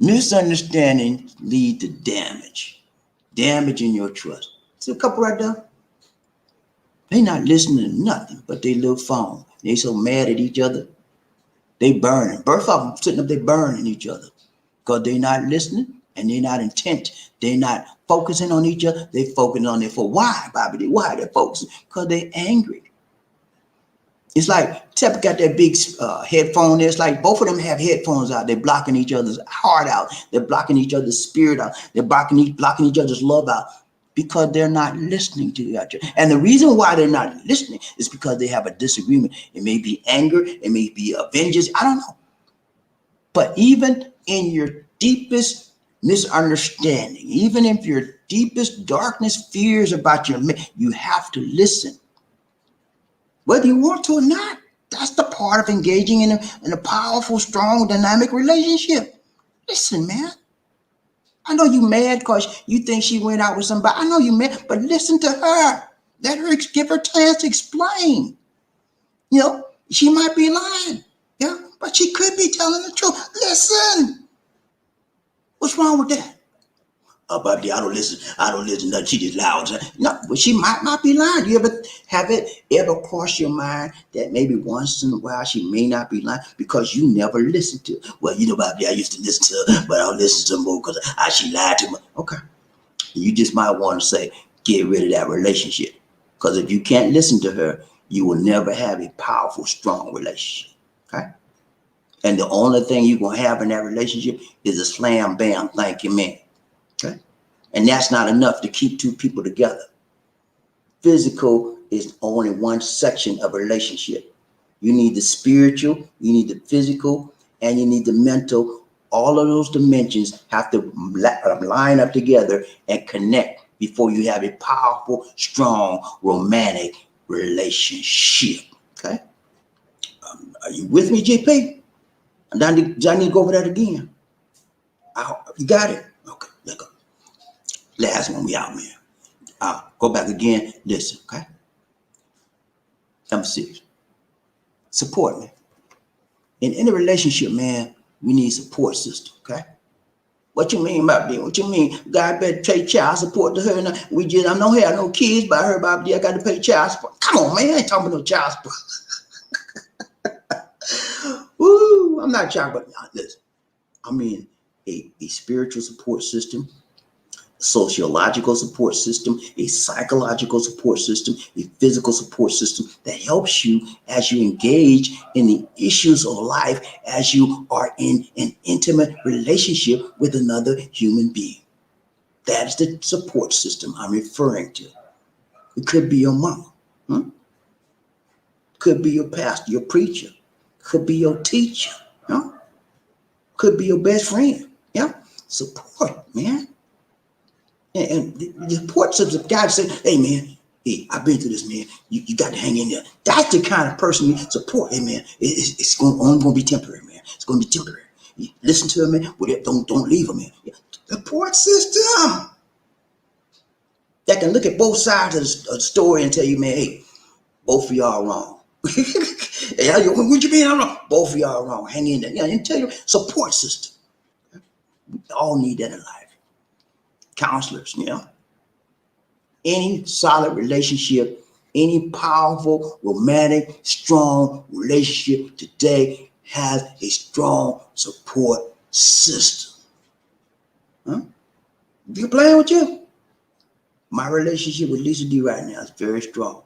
Misunderstandings lead to damage. Damage in your trust. See a couple right there? They not listening to nothing but their little phone. They so mad at each other. They burning. Both of them sitting up there burning each other. Because they not listening and they not intent. They not focusing on each other. They focusing on their phone. Why, bobbieD? Why they're focusing? Because they angry. It's like Tepper got that big headphone there. It's like both of them have headphones out. They're blocking each other's heart out. They're blocking each other's spirit out. They're blocking each other's love out because they're not listening to each other. And the reason why they're not listening is because they have a disagreement. It may be anger. It may be vengeance. I don't know. But even in your deepest misunderstanding, even if your deepest darkness, fears about you have to listen. Whether you want to or not, that's the part of engaging in a powerful, strong, dynamic relationship. Listen, man. I know you mad because you think she went out with somebody. I know you mad, but listen to her. Let her give her a chance to explain. You know, she might be lying. Yeah, but she could be telling the truth. Listen. What's wrong with that? Oh, bobbieD, I don't listen. I don't listen. No, she just loud. No, but she might be lying. Do you have it ever crossed your mind that maybe once in a while she may not be lying because you never listened to her? Well, you know, bobbieD, I used to listen to her, but I don't listen to her more because she lied to me. Okay. You just might want to say, get rid of that relationship. Because if you can't listen to her, you will never have a powerful, strong relationship. Okay? And the only thing you're going to have in that relationship is a slam, bam, thank you, man. Okay? And that's not enough to keep two people together. Physical is only one section of a relationship. You need the spiritual, you need the physical, and you need the mental. All of those dimensions have to line up together and connect before you have a powerful, strong, romantic relationship. Okay? Are you with me, JP? I need to go over that again. You got it? Okay, let's go. Last one, we out, man. Go back again. Listen, okay? Number 6. Support, man. In any relationship, man, we need support system, okay? What you mean, bobbieD? What you mean? God better pay child support to her. And I don't have no kids, but I heard bobbieD, I got to pay child support. Come on, man, I ain't talking about no child support. Ooh, I'm not talking about, listen. I mean, a spiritual support system, sociological support system, a psychological support system, a physical support system that helps you as you engage in the issues of life, as you are in an intimate relationship with another human being. That is the support system I'm referring to. It could be your mama, could be your pastor, your preacher, could be your teacher, could be your best friend. Yeah, support, man. And the support system, God said, hey, man, hey, I've been through this, man. You got to hang in there. That's the kind of person you support. Hey, man, it's only going to be temporary, man. It's going to be temporary. You listen to him, man. Don't leave him, man. Yeah. Support system that can look at both sides of the story and tell you, man, hey, both of y'all wrong. Yeah, what you mean I'm wrong? Both of y'all wrong. Hang in there. Yeah, and tell you support system. We all need that in life. Counselors, any solid relationship, any powerful, romantic, strong relationship today has a strong support system. Huh? If you're playing with you, my relationship with Lisa D right now is very strong.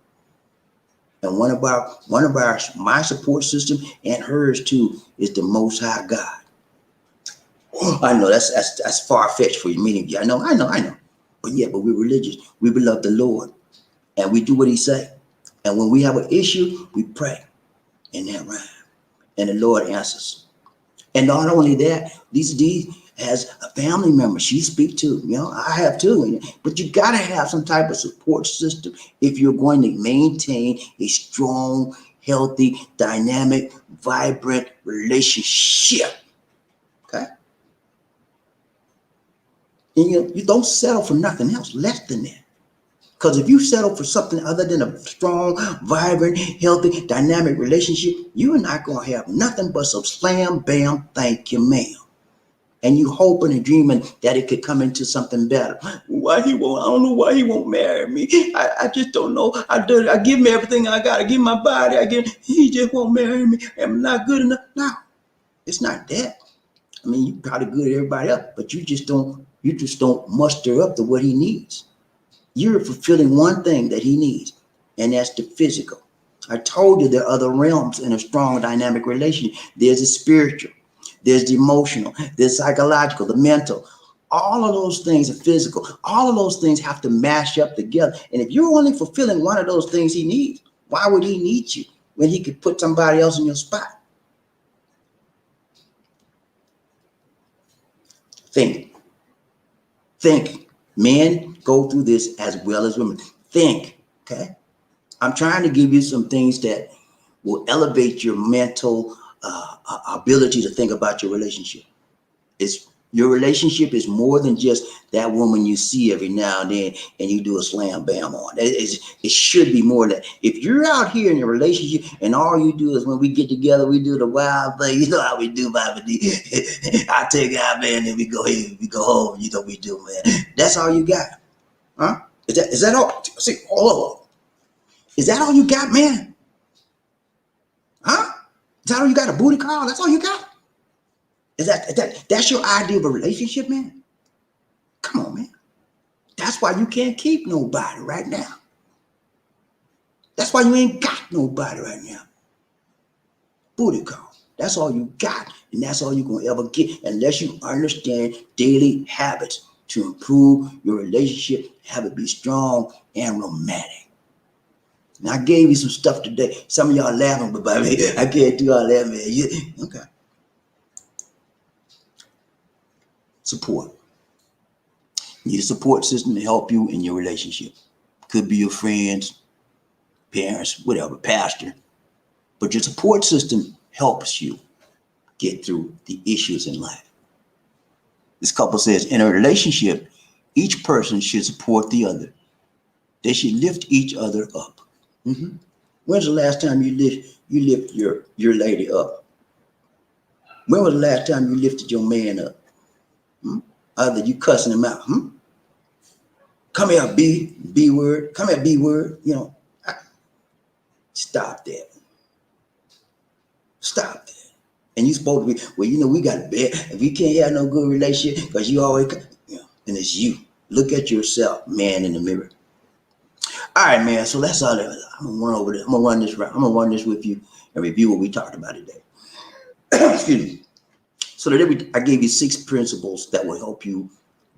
And my support system and hers too is the Most High God. Oh, I know that's far fetched for you, meaning I know. But we're religious. We love the Lord, and we do what He say. And when we have an issue, we pray in that rhyme, and the Lord answers. And not only that, Lisa D has a family member she speaks to. I have too. But you got to have some type of support system if you're going to maintain a strong, healthy, dynamic, vibrant relationship. Okay? And you don't settle for nothing else less than that. Because if you settle for something other than a strong, vibrant, healthy, dynamic relationship, you're not going to have nothing but some slam, bam, thank you, ma'am. And you hoping and dreaming that it could come into something better. Why he won't? I don't know why he won't marry me. I just don't know. I give him everything I got. I give him my body. He just won't marry me. I'm not good enough. No, it's not that. I mean, you probably good at everybody else, but you just don't muster up to what he needs. You're fulfilling one thing that he needs, and that's the physical. I told you there are other realms in a strong dynamic relationship. There's the spiritual, there's the emotional, there's psychological, the mental. All of those things are physical. All of those things have to mash up together. And if you're only fulfilling one of those things he needs, why would he need you when he could put somebody else in your spot? Think. Think. Men go through this as well as women. Think. Okay? I'm trying to give you some things that will elevate your mental ability to think about your relationship. Your relationship is more than just that woman you see every now and then and you do a slam bam on. It should be more than that. If you're out here in a relationship and all you do is when we get together, we do the wild thing. You know how we do, bobbieD. I take out, man, and we go here, we go home. You know we do, man. That's all you got. Huh? Is that all? See, hold on. Is that all you got, man? Huh? Is that all you got? A booty call? That's all you got? That's your idea of a relationship, man? Come on, man. That's why you can't keep nobody right now. That's why you ain't got nobody right now. Booty call. That's all you got, and that's all you're gonna ever get unless you understand daily habits to improve your relationship, have it be strong and romantic. Now I gave you some stuff today. Some of y'all laughing, but I can't do all that, man. Okay. Support. You need a support system to help you in your relationship. Could be your friends, parents, whatever, pastor. But your support system helps you get through the issues in life. This couple says, in a relationship, each person should support the other. They should lift each other up. Mm-hmm. When's the last time you lift your lady up? When was the last time you lifted your man up? Hmm? Other you cussing him out. Hmm? Come here, B word. Come here, B word. Stop that. Stop that. And you supposed to be, well, we got a bad. If you can't have no good relationship, because you always, and it's you. Look at yourself, man, in the mirror. All right, man. So that's all. I'm gonna run over this. I'm gonna run this. I'm gonna run this with you and review what we talked about today. Excuse me. So today I gave you 6 principles that will help you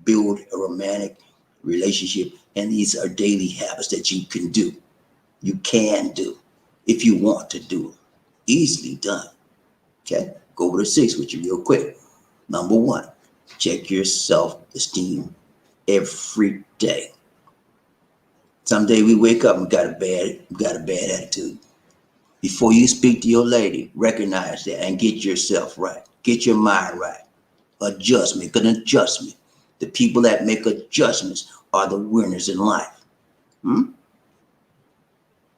build a romantic relationship, and these are daily habits that you can do. You can do if you want to do it. Easily done. Okay, go over to 6 with you real quick. Number 1, check your self-esteem every day. Someday we wake up and got a bad attitude. Before you speak to your lady, recognize that and get yourself right. Get your mind right. Make an adjustment. The people that make adjustments are the winners in life.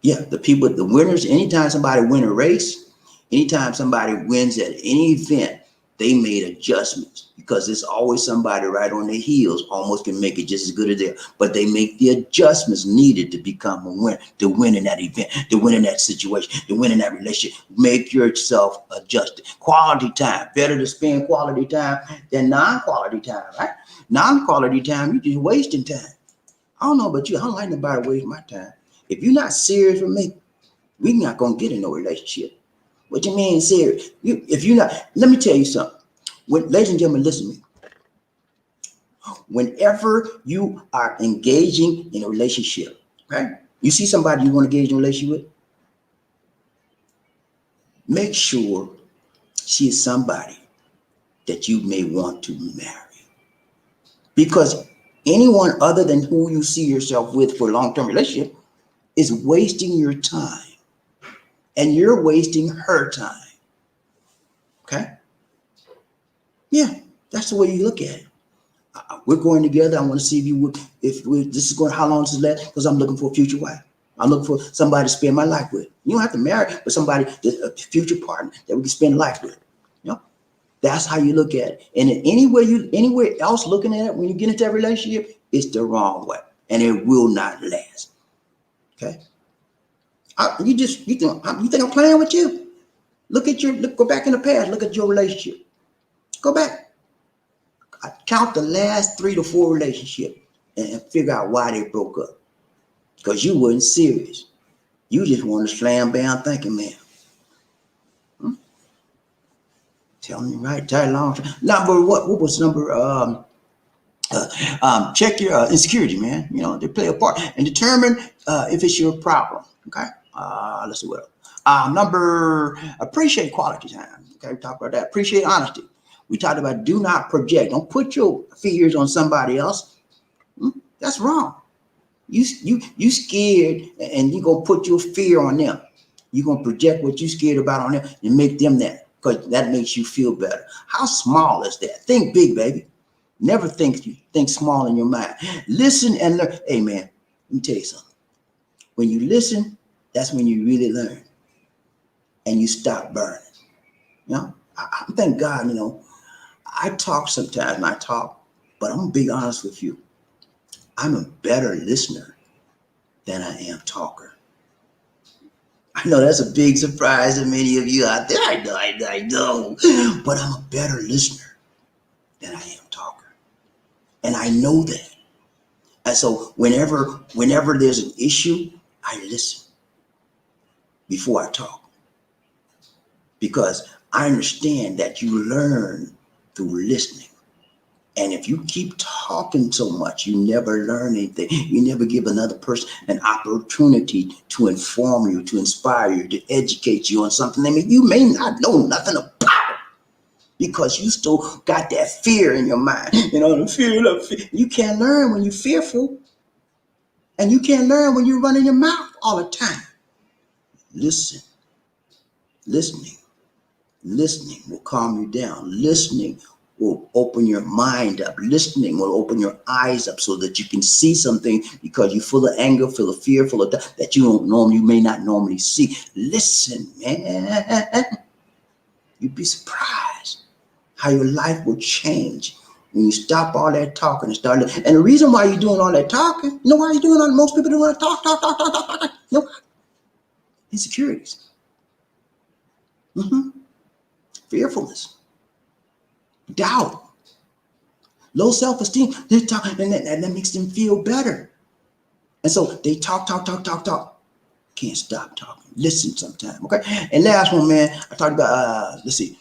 Yeah, the people, the winners, anytime somebody win a race, anytime somebody wins at any event, they made adjustments because there's always somebody right on their heels, almost can make it just as good as them. But they make the adjustments needed to become a winner, to win in that event, to win in that situation, to win in that relationship. Make yourself adjusted. Quality time. Better to spend quality time than non-quality time, right? Non-quality time, you're just wasting time. I don't know about you. I don't like nobody waste my time. If you're not serious with me, we're not gonna get in no relationship. What you mean serious? If you're not, let me tell you something. Ladies and gentlemen, listen to me. Whenever you are engaging in a relationship, right? You see somebody you want to engage in a relationship with, make sure she is somebody that you may want to marry. Because anyone other than who you see yourself with for a long-term relationship is wasting your time. And you're wasting her time. Okay? Yeah, that's the way you look at it. We're going together. I want to see this is going, how long does it last? Because I'm looking for a future wife. I'm looking for somebody to spend my life with. You don't have to marry, but somebody, a future partner that we can spend life with. You know, that's how you look at it. And anywhere else looking at it, when you get into that relationship, it's the wrong way, and it will not last. Okay. You think I'm playing with you? Go back in the past. Look at your relationship. Go back. Count the last 3 to 4 relationships and figure out why they broke up. Because you weren't serious. You just wanted to slam bam thinking, man. Tell me right, tell long. Number what was number? Check your insecurity, man. You know, they play a part and determine if it's your problem. Okay. Let's see what else. Number, appreciate quality time. Okay, we talked about that. Appreciate honesty. We talked about do not project. Don't put your fears on somebody else. That's wrong. You scared, and you gonna put your fear on them. You gonna project what you scared about on them and make them that, because that makes you feel better. How small is that? Think big, baby. Never think small in your mind. Listen and learn. Hey man, let me tell you something. When you listen, that's when you really learn, and you stop burning. You know, I thank God. You know, I talk sometimes, and I talk, but I'm gonna be honest with you. I'm a better listener than I am talker. I know that's a big surprise to many of you out there. I know. But I'm a better listener than I am talker. And I know that. And so whenever there's an issue, I listen before I talk. Because I understand that you learn through listening. And if you keep talking so much, you never learn anything. You never give another person an opportunity to inform you, to inspire you, to educate you on something that you may not know nothing about, because you still got that fear in your mind. You know, the fear. You can't learn when you're fearful. And you can't learn when you're running your mouth all the time. Listen. Listening will calm you down. Listening will open your mind up. Listening will open your eyes up so that you can see something, because you're full of anger, full of fear, full of that you may not normally see. Listen, man. You'd be surprised how your life will change when you stop all that talking and start listening. And the reason why you're doing all that talking, you know why you're doing all, most people do want to talk. You know, insecurities. Fearfulness. Doubt. Low self-esteem. They talk, and that makes them feel better. And so they talk. Can't stop talking. Listen sometime, okay? And last one, man, I talked about, let's see,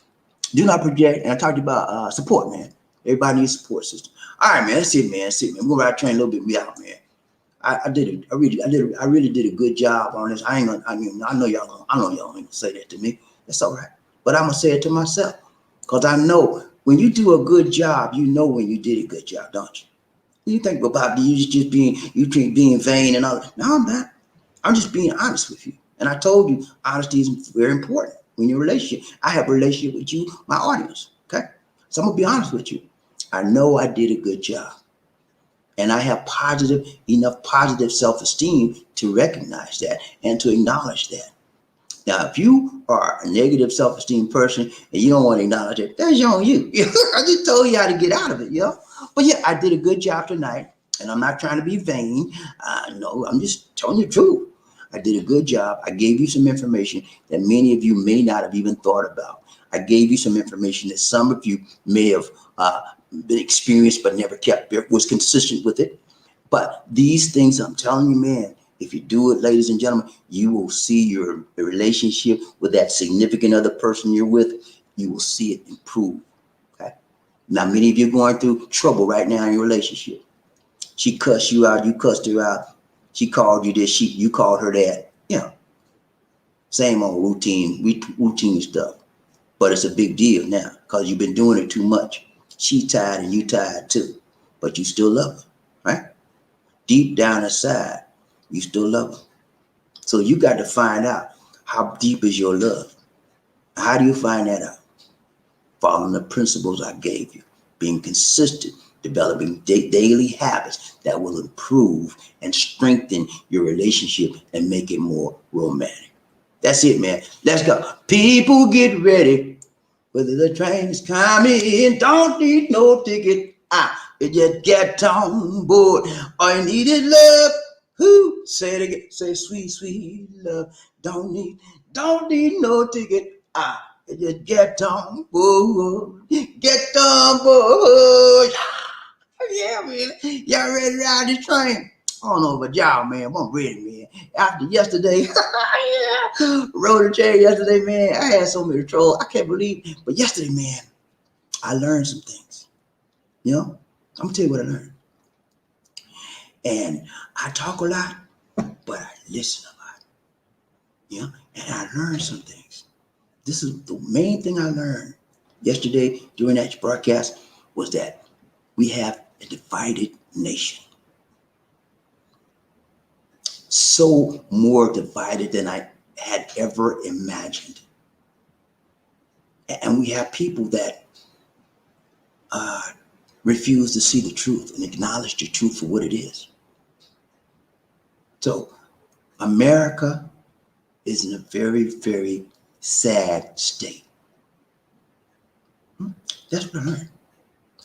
do not project, and I talked about support, man. Everybody needs a support system. All right, man, that's it, man. We're gonna ride train a little bit. We out, man. I really did a good job on this. I know y'all ain't gonna say that to me. That's all right. But I'm gonna say it to myself. Because I know when you do a good job, you know when you did a good job, don't you? You think about you just being vain and all that. No, I'm not. I'm just being honest with you. And I told you honesty is very important when you're in a relationship. I have a relationship with you, my audience. Okay? So I'm gonna be honest with you. I know I did a good job. And I have enough positive self-esteem to recognize that and to acknowledge that. Now, if you are a negative self-esteem person and you don't want to acknowledge it, that's on you. I just told you how to get out of it, But yeah, I did a good job tonight, and I'm not trying to be vain. No, I'm just telling you the truth. I did a good job. I gave you some information that many of you may not have even thought about. I gave you some information that some of you may have been experienced but never was consistent with it. But these things, I'm telling you, man, if you do it, ladies and gentlemen, you will see your relationship with that significant other person you're with, you will see it improve. Okay. Now, many of you are going through trouble right now in your relationship. She cussed you out, you cussed her out. She called you this, you called her that. Same old routine stuff. But it's a big deal now because you've been doing it too much. She tired and you tired too. But you still love her, right? Deep down inside, you still love her. So you got to find out how deep is your love. How do you find that out? Following the principles I gave you. Being consistent. Developing daily habits that will improve and strengthen your relationship and make it more romantic. That's it, man. Let's go. People get ready. Whether the train is coming, don't need no ticket. You just get on board. All you need is love. Who? Say it again. Say sweet, sweet love. Don't need no ticket. You just get on board. Get on board. Yeah, man. Y'all ready to ride this train? I don't know about y'all, man, but I'm ready, man. After yesterday, rode the train yesterday, man. I had so many trouble. I can't believe it. But yesterday, man, I learned some things. I'm going to tell you what I learned. And I talk a lot, but I listen a lot. And I learned some things. This is the main thing I learned yesterday during that broadcast was that we have a divided nation. So more divided than I had ever imagined. And we have people that refuse to see the truth and acknowledge the truth for what it is. So America is in a very, very sad state. That's what I learned.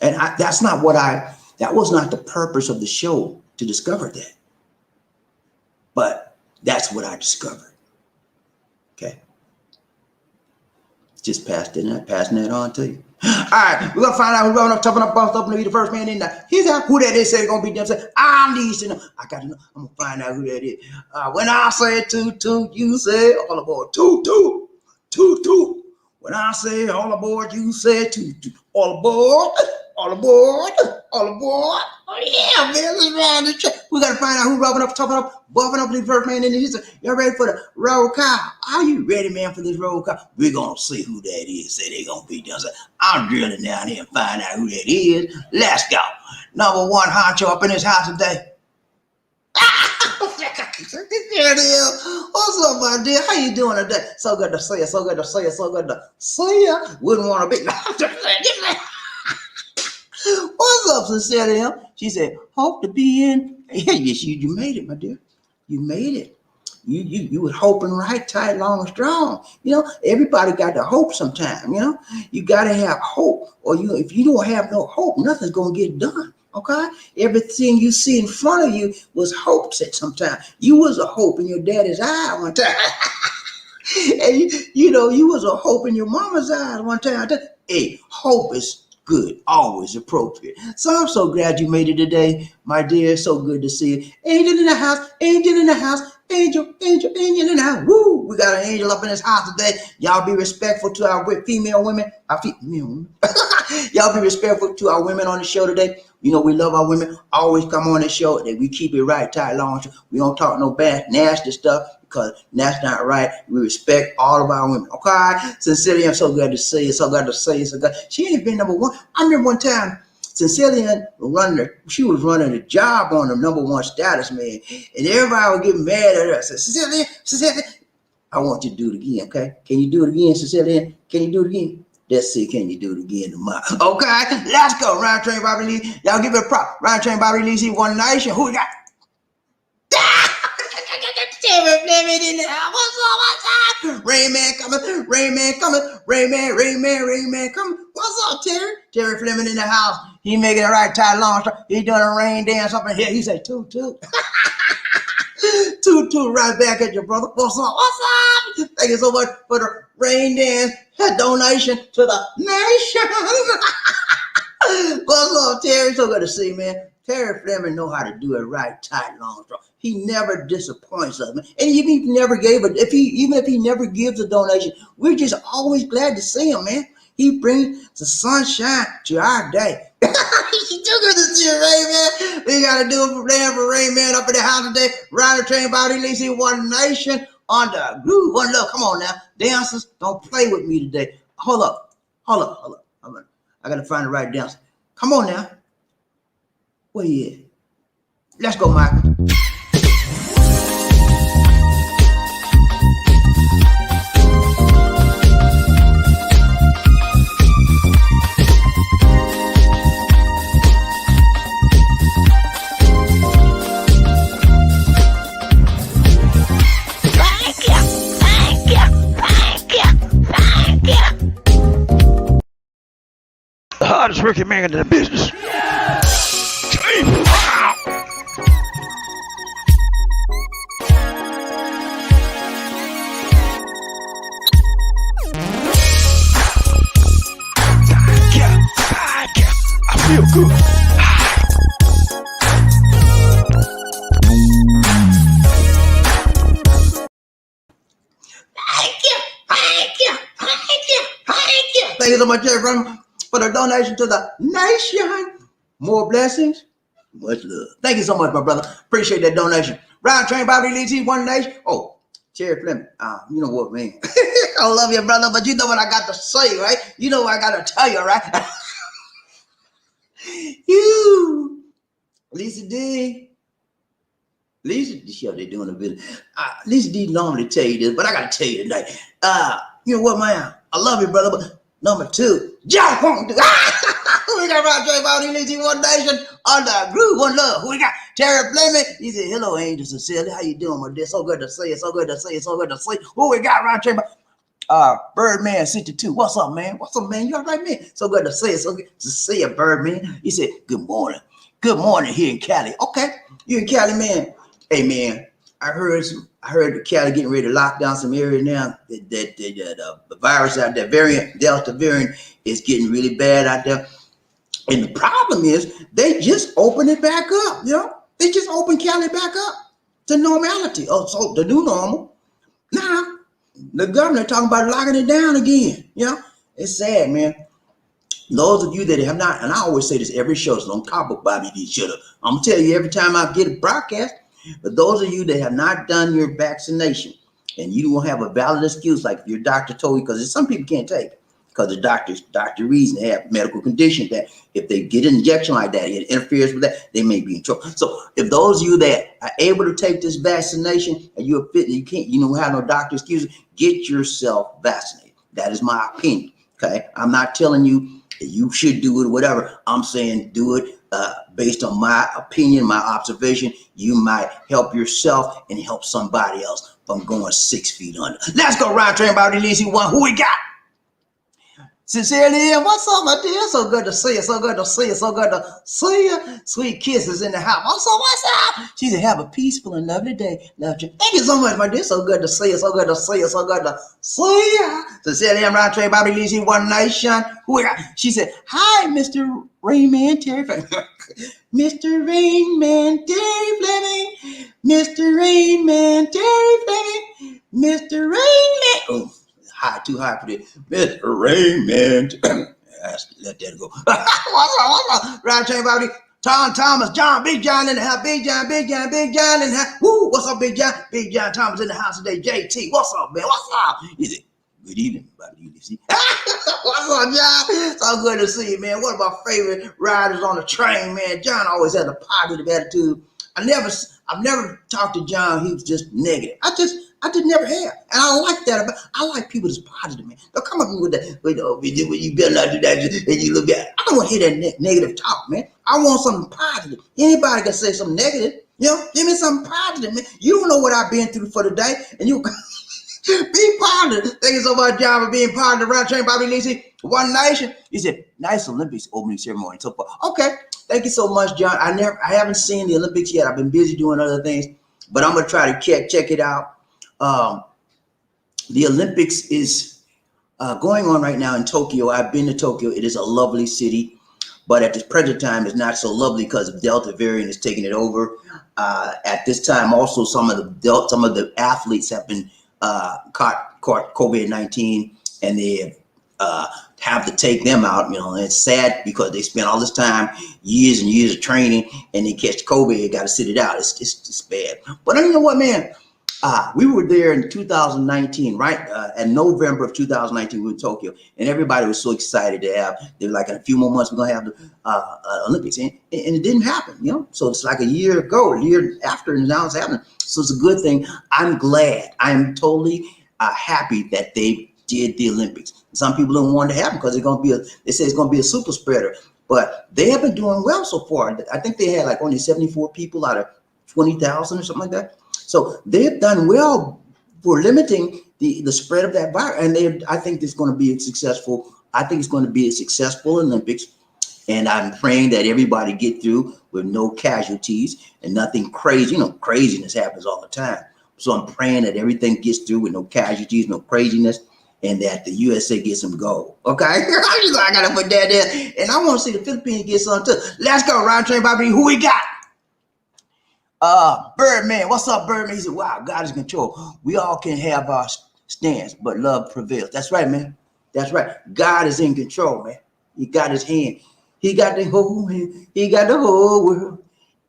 And that was not the purpose of the show to discover that. But that's what I discovered. Okay. Just passing that on to you. All right, we're gonna find out who's running up, toughen up, bossed up, and be the first man in there. Here's out who that is. Say gonna be them. Say I'm the Eastern. I gotta know. I'm gonna find out who that is. When I say toot toot, you say all aboard. Toot toot, toot toot. When I say all aboard, you say toot toot. All aboard, all aboard, all aboard. Oh yeah, man, let's ride the track. We gotta find out who's rubbing up, topping up, bumping up the first man in the history. Y'all ready for the roll call? Are you ready, man, for this roll call? We're gonna see who that is. Say they gonna be done. So I'm drilling down here and find out who that is. Let's go. Number one honcho up in this house today. There it is. What's up, my dear? How you doing today? So good to see you. So good to see you. So good to see you. Wouldn't want to be. What's up, Cecilia? She said, hope to be in. Yeah, yes, you made it, my dear. You made it. You was hoping right, tight, long, and strong. Everybody got to hope sometime. You got to have hope, or if you don't have no hope, nothing's gonna get done. Okay, everything you see in front of you was hopes at some time. You was a hope in your daddy's eye one time, and you was a hope in your mama's eyes one time. Hey, hope is good, always appropriate. So I'm so glad you made it today, my dear. So good to see you. Angel in the house, angel in the house, angel in the house. Woo! We got an angel up in this house today. Y'all be respectful to our female women. Y'all be respectful to our women on the show today. We love our women. Always come on the show that we keep it right, tight, long. We don't talk no bad, nasty stuff because that's not right. We respect all of our women. Okay? Sincerely, I'm so glad to see you. So glad to see you. So glad. She ain't been number one. I remember one time, Sincerely she was running a job on the number one status, man. And everybody was getting mad at her. I said, Sincerely, I want you to do it again, okay? Can you do it again, Sincerely? Can you do it again? Let's see, can you do it again tomorrow? Okay, let's go. Ryan Train Bobby Lee. Y'all give it a prop. Ryan Train Bobby Lee, One Nation. Who we got? Terry Fleming in the house. What's up? Rain Man coming. Rain Man coming. Rain Man coming. What's up, Terry? Terry Fleming in the house. He making it right tight long. He doing a rain dance up in here. He said, toot, toot. Toot, toot, right back at your brother. What's up? What's up? Thank you so much for the rain dance donation to the nation. What's up, Terry? So good to see you, man. Terry Fleming know how to do it right, tight, long, strong. He never disappoints us, man. And even if he never gave it, even if he never gives a donation, we're just always glad to see him, man. He brings the sunshine to our day. She took her to see Rain Man. We gotta do it for Rain Man up in the house today. Rider Train Body Lacey, One Nation on the groove. One love. Come on now, dancers, don't play with me today. Hold up. I gotta find the right dancer. Come on now. Where he at? Let's go, Michael. The hardest working man in the business. I feel good. Thank you so much, everyone, for the donation to the nation. More blessings, much love. Thank you so much, my brother. Appreciate that donation. Round Train Bobby Lee, One Nation. Oh, Terry Fleming. You know what, man? I love you, brother, but you know what I got to say, right? You know what I got to tell you, right? You, Lisa D. They're doing a bit. Lisa D normally tell you this, but I got to tell you tonight. You know what, man? I love you, brother, but number two, jump on. We got Round Train Bobby Lee, One Nation on the groove. One love. Who we got? Terry Fleming. He said, hello, Angel Cecilia. How you doing with this? So good to see you. So good to see you. So good to see you. Who we got? Round Train Birdman 62. What's up, man? What's up, man? You all right, man? So good to see you. So good to see you, Birdman. He said, good morning. Good morning here in Cali. Okay. You in Cali, man. Hey, man. I heard the Cali getting ready to lock down some areas now. The virus out there, Delta variant is getting really bad out there. And the problem is they just opened it back up, you know? They just opened Cali back up to normality. Oh, so the new normal. Now, the governor talking about locking it down again, you know? It's sad, man. Those of you that have not, and I always say this every show, so don't cop up bobbieD shut up. I'm gonna tell you every time I get a broadcast, but those of you that have not done your vaccination and you don't have a valid excuse, like if your doctor told you, because some people can't take it, because the doctor reason they have medical conditions that if they get an injection like that, it interferes with that, they may be in trouble. So if those of you that are able to take this vaccination and you're fit, you don't have no doctor excuses, get yourself vaccinated. That is my opinion. Okay, I'm not telling you that you should do it or whatever. I'm saying do it based on my opinion, my observation. You might help yourself and help somebody else from going 6 feet under. Let's go, Round Train Bobby Lee, One. Who we got? Sincerely, what's up, my dear? So good to see you. So good to see you. So good to see you. Sweet kisses in the house. Also, what's up? She said, have a peaceful and lovely day. Love you. Thank you so much, my dear. So good to see you. So good to see you. So good to see you. Sincerely, I'm Round Train Bobby Lee, One Nation. Who we got? She said, hi, Mr. Rainman Terry Fleming. Mr. Rainman Terry Fleming. Mr. Rainman Terry Fleming. Mr. Rainman. Oh. Too high for this. Mr. Raymond. Let that go. What's up? Round Train Bobby. Tom Thomas, John, Big John in the house. Big John in the house. Woo, what's up, Big John? Big John Thomas in the house today. JT, what's up, man? What's up? He said, good evening, Bobby. What's up, John? So good to see you, man. One of my favorite riders on the train, man. John always had a positive attitude. I've never talked to John. He was just negative. I just never have. And I like that about, I like people that's positive, man. Don't come up with that, you better not do that, and you look at, I don't want to hear that negative talk, man. I want something positive. Anybody can say something negative. Give me something positive, man. You don't know what I've been through for the day, and you be positive. Thank you so much, John, for being positive. Round train, Bobby Lacey, One Nation. He said, nice Olympics opening ceremony. So far. Okay. Thank you so much, John. I haven't seen the Olympics yet. I've been busy doing other things, but I'm gonna try to check it out. The Olympics is going on right now in Tokyo. I've been to Tokyo. It is a lovely city, but at this present time, it's not so lovely because the Delta variant is taking it over. At this time, also some of the athletes have been caught COVID-19, and they have to take them out. And it's sad because they spent all this time, years and years of training, and they catch COVID. They got to sit it out. It's bad. But you know what, man? We were there in 2019, right? In November of 2019, we were in Tokyo, and everybody was so excited to have. They were like, in a few more months, we're gonna have the Olympics, and it didn't happen. So it's like a year ago, a year after, and now it's happening. So it's a good thing. I'm glad. I'm totally happy that they did the Olympics. Some people don't want to happen because they say it's gonna be a super spreader, but they have been doing well so far. I think they had like only 74 people out of 20,000 or something like that. So they've done well for limiting the spread of that virus, and I think it's going to be successful. I think it's going to be a successful Olympics, and I'm praying that everybody get through with no casualties and nothing crazy. Craziness happens all the time. So I'm praying that everything gets through with no casualties, no craziness, and that the USA gets some gold. Okay, I gotta put that there, and I want to see the Philippines get some too. Let's go, round train, Bobby. Who we got? Birdman, what's up, Birdman? He said, wow, God is in control. We all can have our stance, but love prevails. That's right, man. That's right. God is in control, man. He got his hand. He got the whole world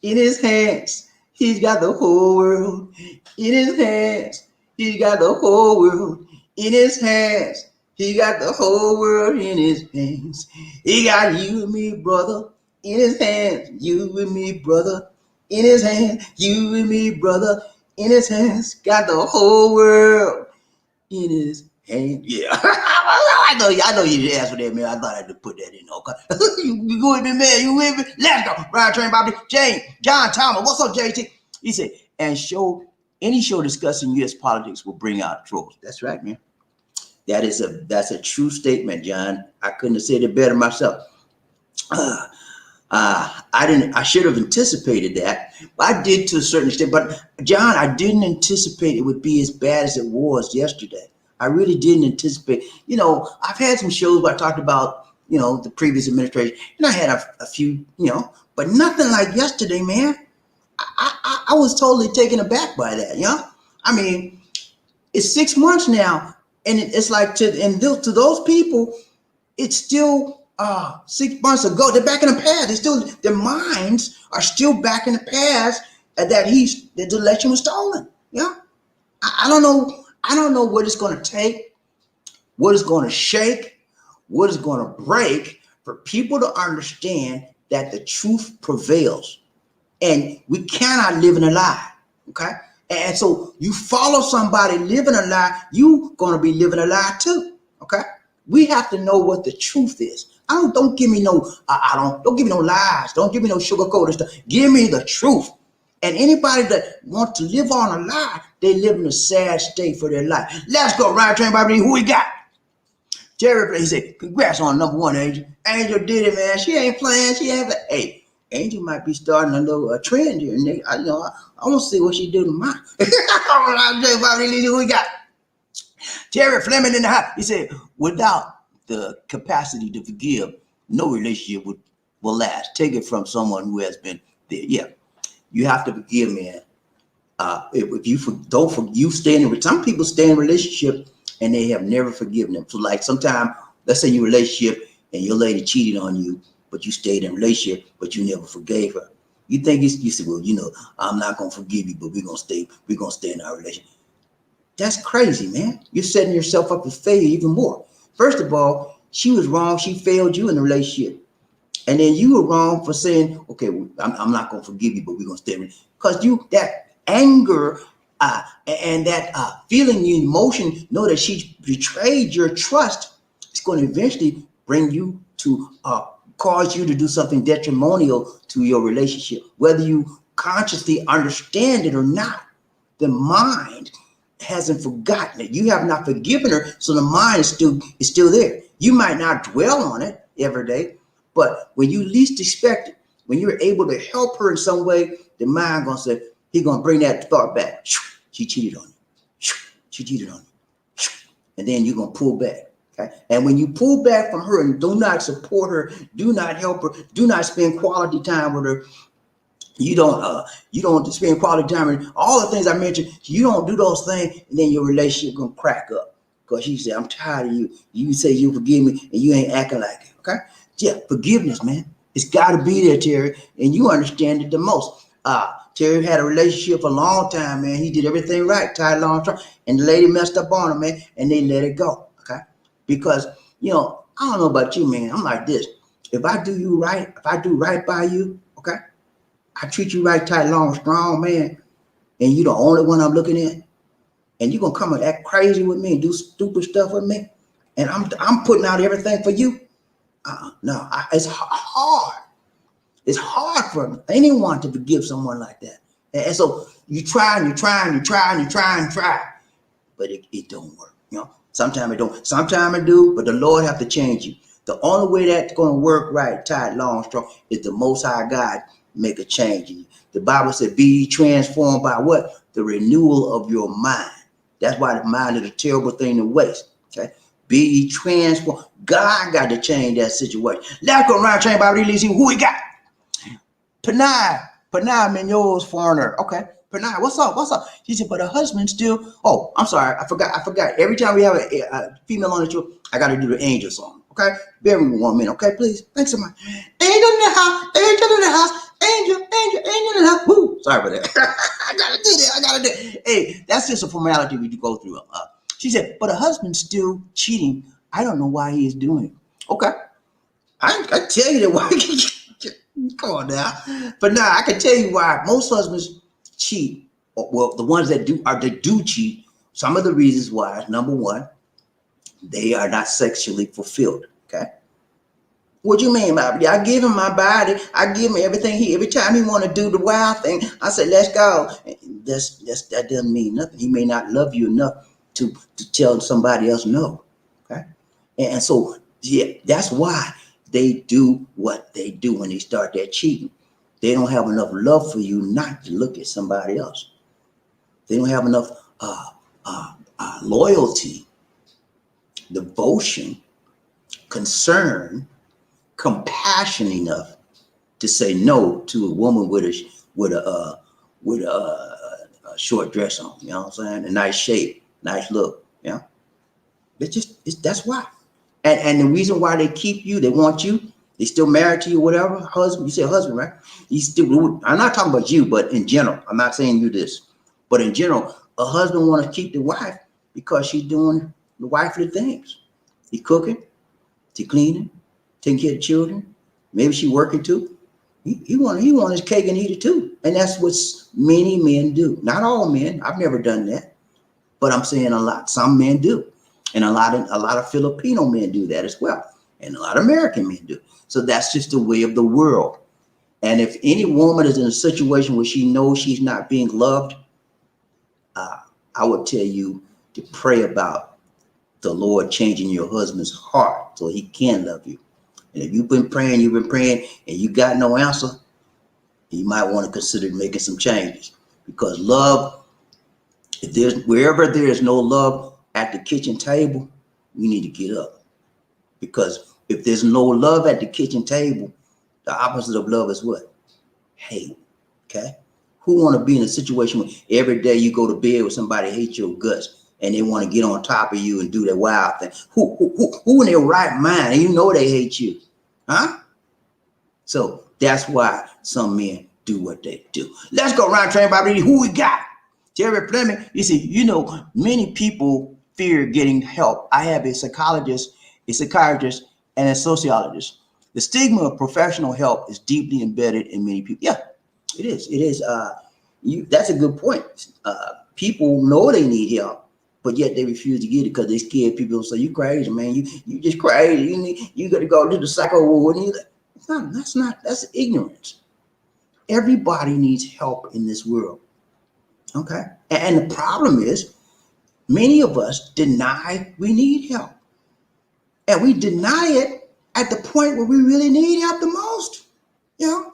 in his hands. He's got the whole world in his hands. He's got the whole world in his hands. He got the whole world in his hands. He got you and me, brother, in his hands. You and me, brother, in his hands. You and me, brother, in his hands. Got the whole world in his hands. Yeah. I know you didn't ask for that, man. I thought I had to put that in. Okay. you go with me, man. You with me? Let's go. Ryan Train, Bobby. John Thomas. What's up, JT? He said, and any show discussing U.S. politics will bring out trolls. That's right, man. That's a true statement, John. I couldn't have said it better myself. I should have anticipated that. I did to a certain extent, but John, I didn't anticipate it would be as bad as it was yesterday. I really didn't anticipate. I've had some shows where I talked about, the previous administration, and I had a few, but nothing like yesterday, man. I was totally taken aback by that. I mean, it's 6 months now, and it's like to those people, it's still 6 months ago. They're back in the past. Their minds are still back in the past that the election was stolen. Yeah, I don't know. I don't know what it's going to take, what it's going to shake, what it's going to break for people to understand that the truth prevails, and we cannot live in a lie. Okay, and so you follow somebody living a lie, you're going to be living a lie too. Okay, we have to know what the truth is. Don't give me no don't give me no lies. Don't give me no sugarcoated stuff. Give me the truth. And anybody that wants to live on a lie, they live in a sad state for their life. Let's go, Ryan Train, Bobby. Who we got? Jerry, he said, congrats on number one, Angel. Angel did it, man. She ain't playing. Hey, Angel might be starting a little trend here. I want to see what she do to mine. Ryan Train, Bobby, who we got? Jerry Fleming in the house. He said, without the capacity to forgive, no relationship will last. Take it from someone who has been there. Yeah, you have to forgive, man. If you stay in some people stay in a relationship and they have never forgiven them. So like sometimes, let's say you're in a relationship and your lady cheated on you, but you stayed in a relationship, but you never forgave her. You think you said, well, I'm not gonna forgive you, but we're gonna stay in our relationship. That's crazy, man. You're setting yourself up to fail even more. First of all, she was wrong. She failed you in the relationship. And then you were wrong for saying, okay, I'm not going to forgive you, but we're going to stay in. Because that anger And that feeling, the emotion, know that she betrayed your trust. It's going to eventually bring you to cause you to do something detrimental to your relationship, whether you consciously understand it or not. The mind hasn't forgotten it. You have not forgiven her, so the mind is still there. You might not dwell on it every day, but when you least expect it, when you're able to help her in some way, the mind gonna say, he's gonna bring that thought back. She cheated on you. She cheated on you. And then you're gonna pull back. Okay? And when you pull back from her and do not support her, do not help her, do not spend quality time with her, you don't spend quality time with all the things I mentioned, you don't do those things, and then your relationship gonna crack up. Because you say, I'm tired of you. You say you forgive me and you ain't acting like it. Okay? Yeah, forgiveness, man. It's gotta be there, Terry, and you understand it the most. Terry had a relationship for a long time, man. He did everything right, tied long term, and the lady messed up on him, man, and they let it go. Okay? Because, I don't know about you, man. I'm like this. If I do you right, if I do right by you, okay, I treat you right, tight, long, strong, man, and you the only one I'm looking at, and you gonna come and act crazy with me and do stupid stuff with me, and I'm putting out everything for you. No, it's hard. It's hard for anyone to forgive someone like that. And so you try and you try and you try and you try and try, but it don't work. Sometimes it don't. Sometimes it do, but the Lord have to change you. The only way that's gonna work right, tight, long, strong, is the Most High God make a change in you. The Bible said, "Be ye transformed by what? The renewal of your mind." That's why the mind is a terrible thing to waste. Okay, be ye transformed. God got to change that situation. Let's go around train by release. Who we got? Panay Mignol's foreigner. Okay, Panay, what's up? What's up? She said, but her husband still. Oh, I'm sorry, I forgot. Every time we have a female on the show, I got to do the angel song. Okay, bear with me 1 minute. Okay, please. Thanks so much. Angel in the house. Angel in the house. Angel in the house. Woo! Sorry about that. I gotta do that. Hey, that's just a formality we do go through. She said, but her husband's still cheating. I don't know why he is doing it. Okay, I tell you that why. Come on now. But now I can tell you why most husbands cheat. Well, the ones that do cheat. Some of the reasons why is number one, they are not sexually fulfilled. Okay. What you mean, Bobby? I give him my body. I give him everything. Every time he want to do the wild thing, I say, let's go. That doesn't mean nothing. He may not love you enough to tell somebody else no. Okay. And so, yeah, that's why they do what they do when they start that cheating. They don't have enough love for you not to look at somebody else. They don't have enough loyalty, devotion, concern, compassion enough to say no to a woman with a short dress on. You know what I'm saying? A nice shape, nice look. Yeah, that's why. And the reason why they keep you, they want you, they still married to you, whatever. Husband, you say husband, right? I'm not talking about you, but in general, I'm not saying you this, but in general, a husband want to keep the wife because she's doing the wifely things. He cooking, he cleaning, taking care of the children. Maybe she working too. He want his cake and eat it too. And that's what many men do. Not all men. I've never done that, but I'm saying a lot. Some men do. And a lot of Filipino men do that as well. And a lot of American men do. So that's just the way of the world. And if any woman is in a situation where she knows she's not being loved, I would tell you to pray about the Lord changing your husband's heart so he can love you. And if you've been praying, and you got no answer, you might want to consider making some changes. Because love, wherever there is no love, at the kitchen table, you need to get up. Because if there's no love at the kitchen table, the opposite of love is what? Hate. Okay? Who want to be in a situation where every day you go to bed with somebody hates your guts and they want to get on top of you and do that wild thing? Who in their right mind and you know they hate you? Huh? So that's why some men do what they do. Let's go around train by who we got. Terry Fleming, you see, many people fear getting help. I have a psychiatrist, and a sociologist. The stigma of professional help is deeply embedded in many people. Yeah, it is. It is. That's a good point. People know they need help, but yet they refuse to get it because they scared people say, you crazy, man. You just crazy. You got to go to the psycho ward. That's ignorance. Everybody needs help in this world. Okay. And the problem is many of us deny we need help. And we deny it at the point where we really need help the most. You know?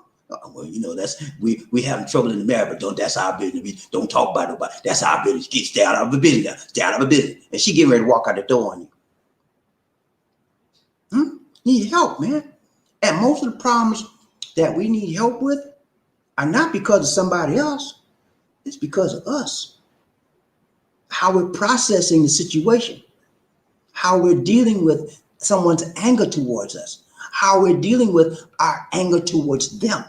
Well, that's we having trouble in the marriage, but that's our business. We don't talk about nobody. That's our business. Stay out of the business. Stay out of the business. And she getting ready to walk out the door on you. Need help, man. And most of the problems that we need help with are not because of somebody else. It's because of us. How we're processing the situation. How we're dealing with someone's anger towards us. How we're dealing with our anger towards them.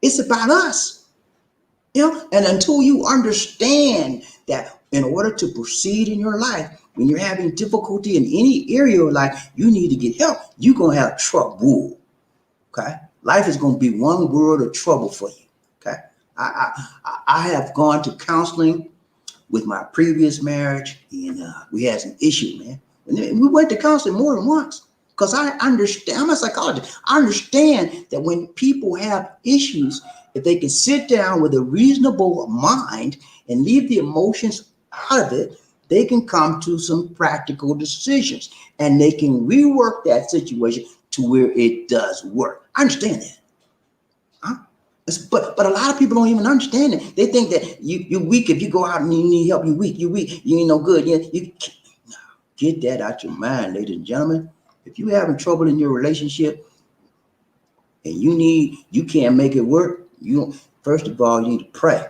It's about us. And until you understand that in order to proceed in your life, when you're having difficulty in any area of life, you need to get help. You're going to have trouble. Okay? Life is going to be one world of trouble for you. Okay? I have gone to counseling with my previous marriage, and we had some issues, man. And we went to counseling more than once because I understand. I'm a psychologist. I understand that when people have issues, if they can sit down with a reasonable mind and leave the emotions out of it, they can come to some practical decisions and they can rework that situation to where it does work. I understand that. But a lot of people don't even understand it. They think that you're weak if you go out and you need help. You're weak. You ain't no good. Get that out your mind, ladies and gentlemen. If you're having trouble in your relationship and you can't make it work, first of all, you need to pray.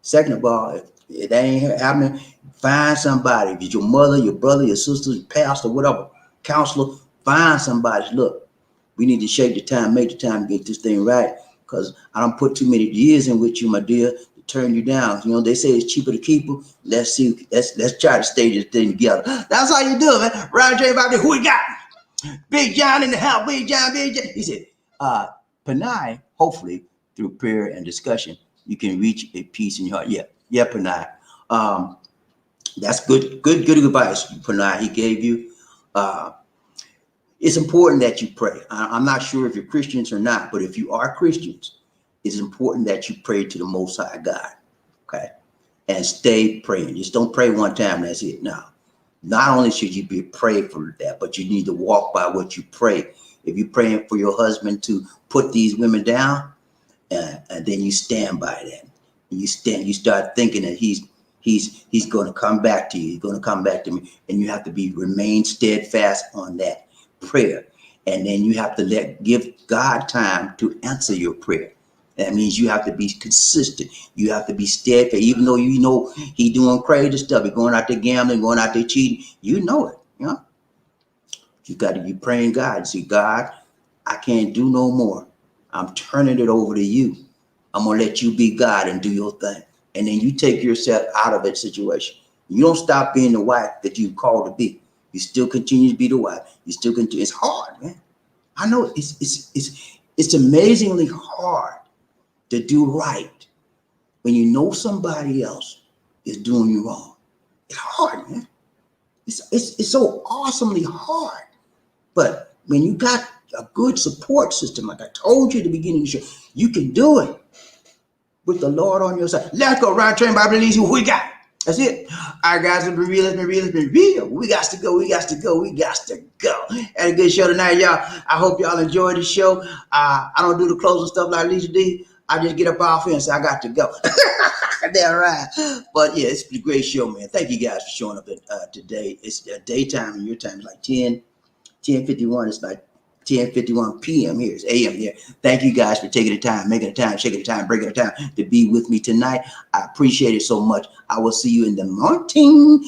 Second of all, if that ain't happening, find somebody. If it's your mother, your brother, your sister, your pastor, whatever, counselor, find somebody. Look, we need to shake the time, make the time to get this thing right. Because I don't put too many years in with you, my dear, to turn you down. They say it's cheaper to keep them. Let's see. Let's try to stay this thing together. That's how you do it, man. Round J about who we got? Big John in the house. Big John. He said, Panay, hopefully through prayer and discussion, you can reach a peace in your heart. Yeah, Panay. That's good advice, Panay, he gave you. It's important that you pray. I'm not sure if you're Christians or not, but if you are Christians, it's important that you pray to the Most High God, okay? And stay praying. Just don't pray one time, that's it. No. Not only should you be praying for that, but you need to walk by what you pray. If you're praying for your husband to put these women down, and then you stand by that. You start thinking that he's going to come back to you. He's going to come back to me. And you have to remain steadfast on that prayer, and then you have to give God time to answer your prayer. That means you have to be consistent. You have to be steadfast, even though he doing crazy stuff. He going out there gambling, going out there cheating. You know it. You got to be praying God. See, God, I can't do no more. I'm turning it over to you. I'm gonna let you be God and do your thing, and then you take yourself out of that situation. You don't stop being the wife that you called to be. You still continue to be the wife. You still continue. It's hard, man. I know it's amazingly hard to do right when you know somebody else is doing you wrong. It's hard, man. It's so awesomely hard. But when you got a good support system, like I told you at the beginning of the show, you can do it with the Lord on your side. Let's go round train by release who we got. That's it. All right, guys, it's been real. It's been real. We got to go. Had a good show tonight, y'all. I hope y'all enjoyed the show. I don't do the closing stuff like Lisa D. I just get up off here and say, I got to go. Damn right. But yeah, it's a great show, man. Thank you guys for showing up today. It's daytime and your time is like 10:51. It's like 10:51 p.m. here. It's a.m. here. Thank you guys for taking the time, making the time, shaking the time, breaking the time to be with me tonight. I appreciate it so much. I will see you in the morning,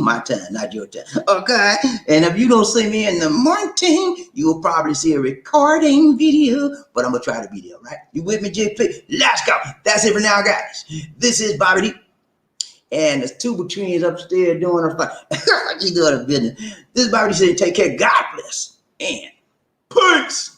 my time, not your time. Okay. And if you don't see me in the morning, you will probably see a recording video, but I'm going to try to be there, right? You with me, JP? Let's go. That's it for now, guys. This is bobbieD. And there's two twins upstairs doing her fun. She's doing her business. This is bobbieD saying, take care. God bless. And peace.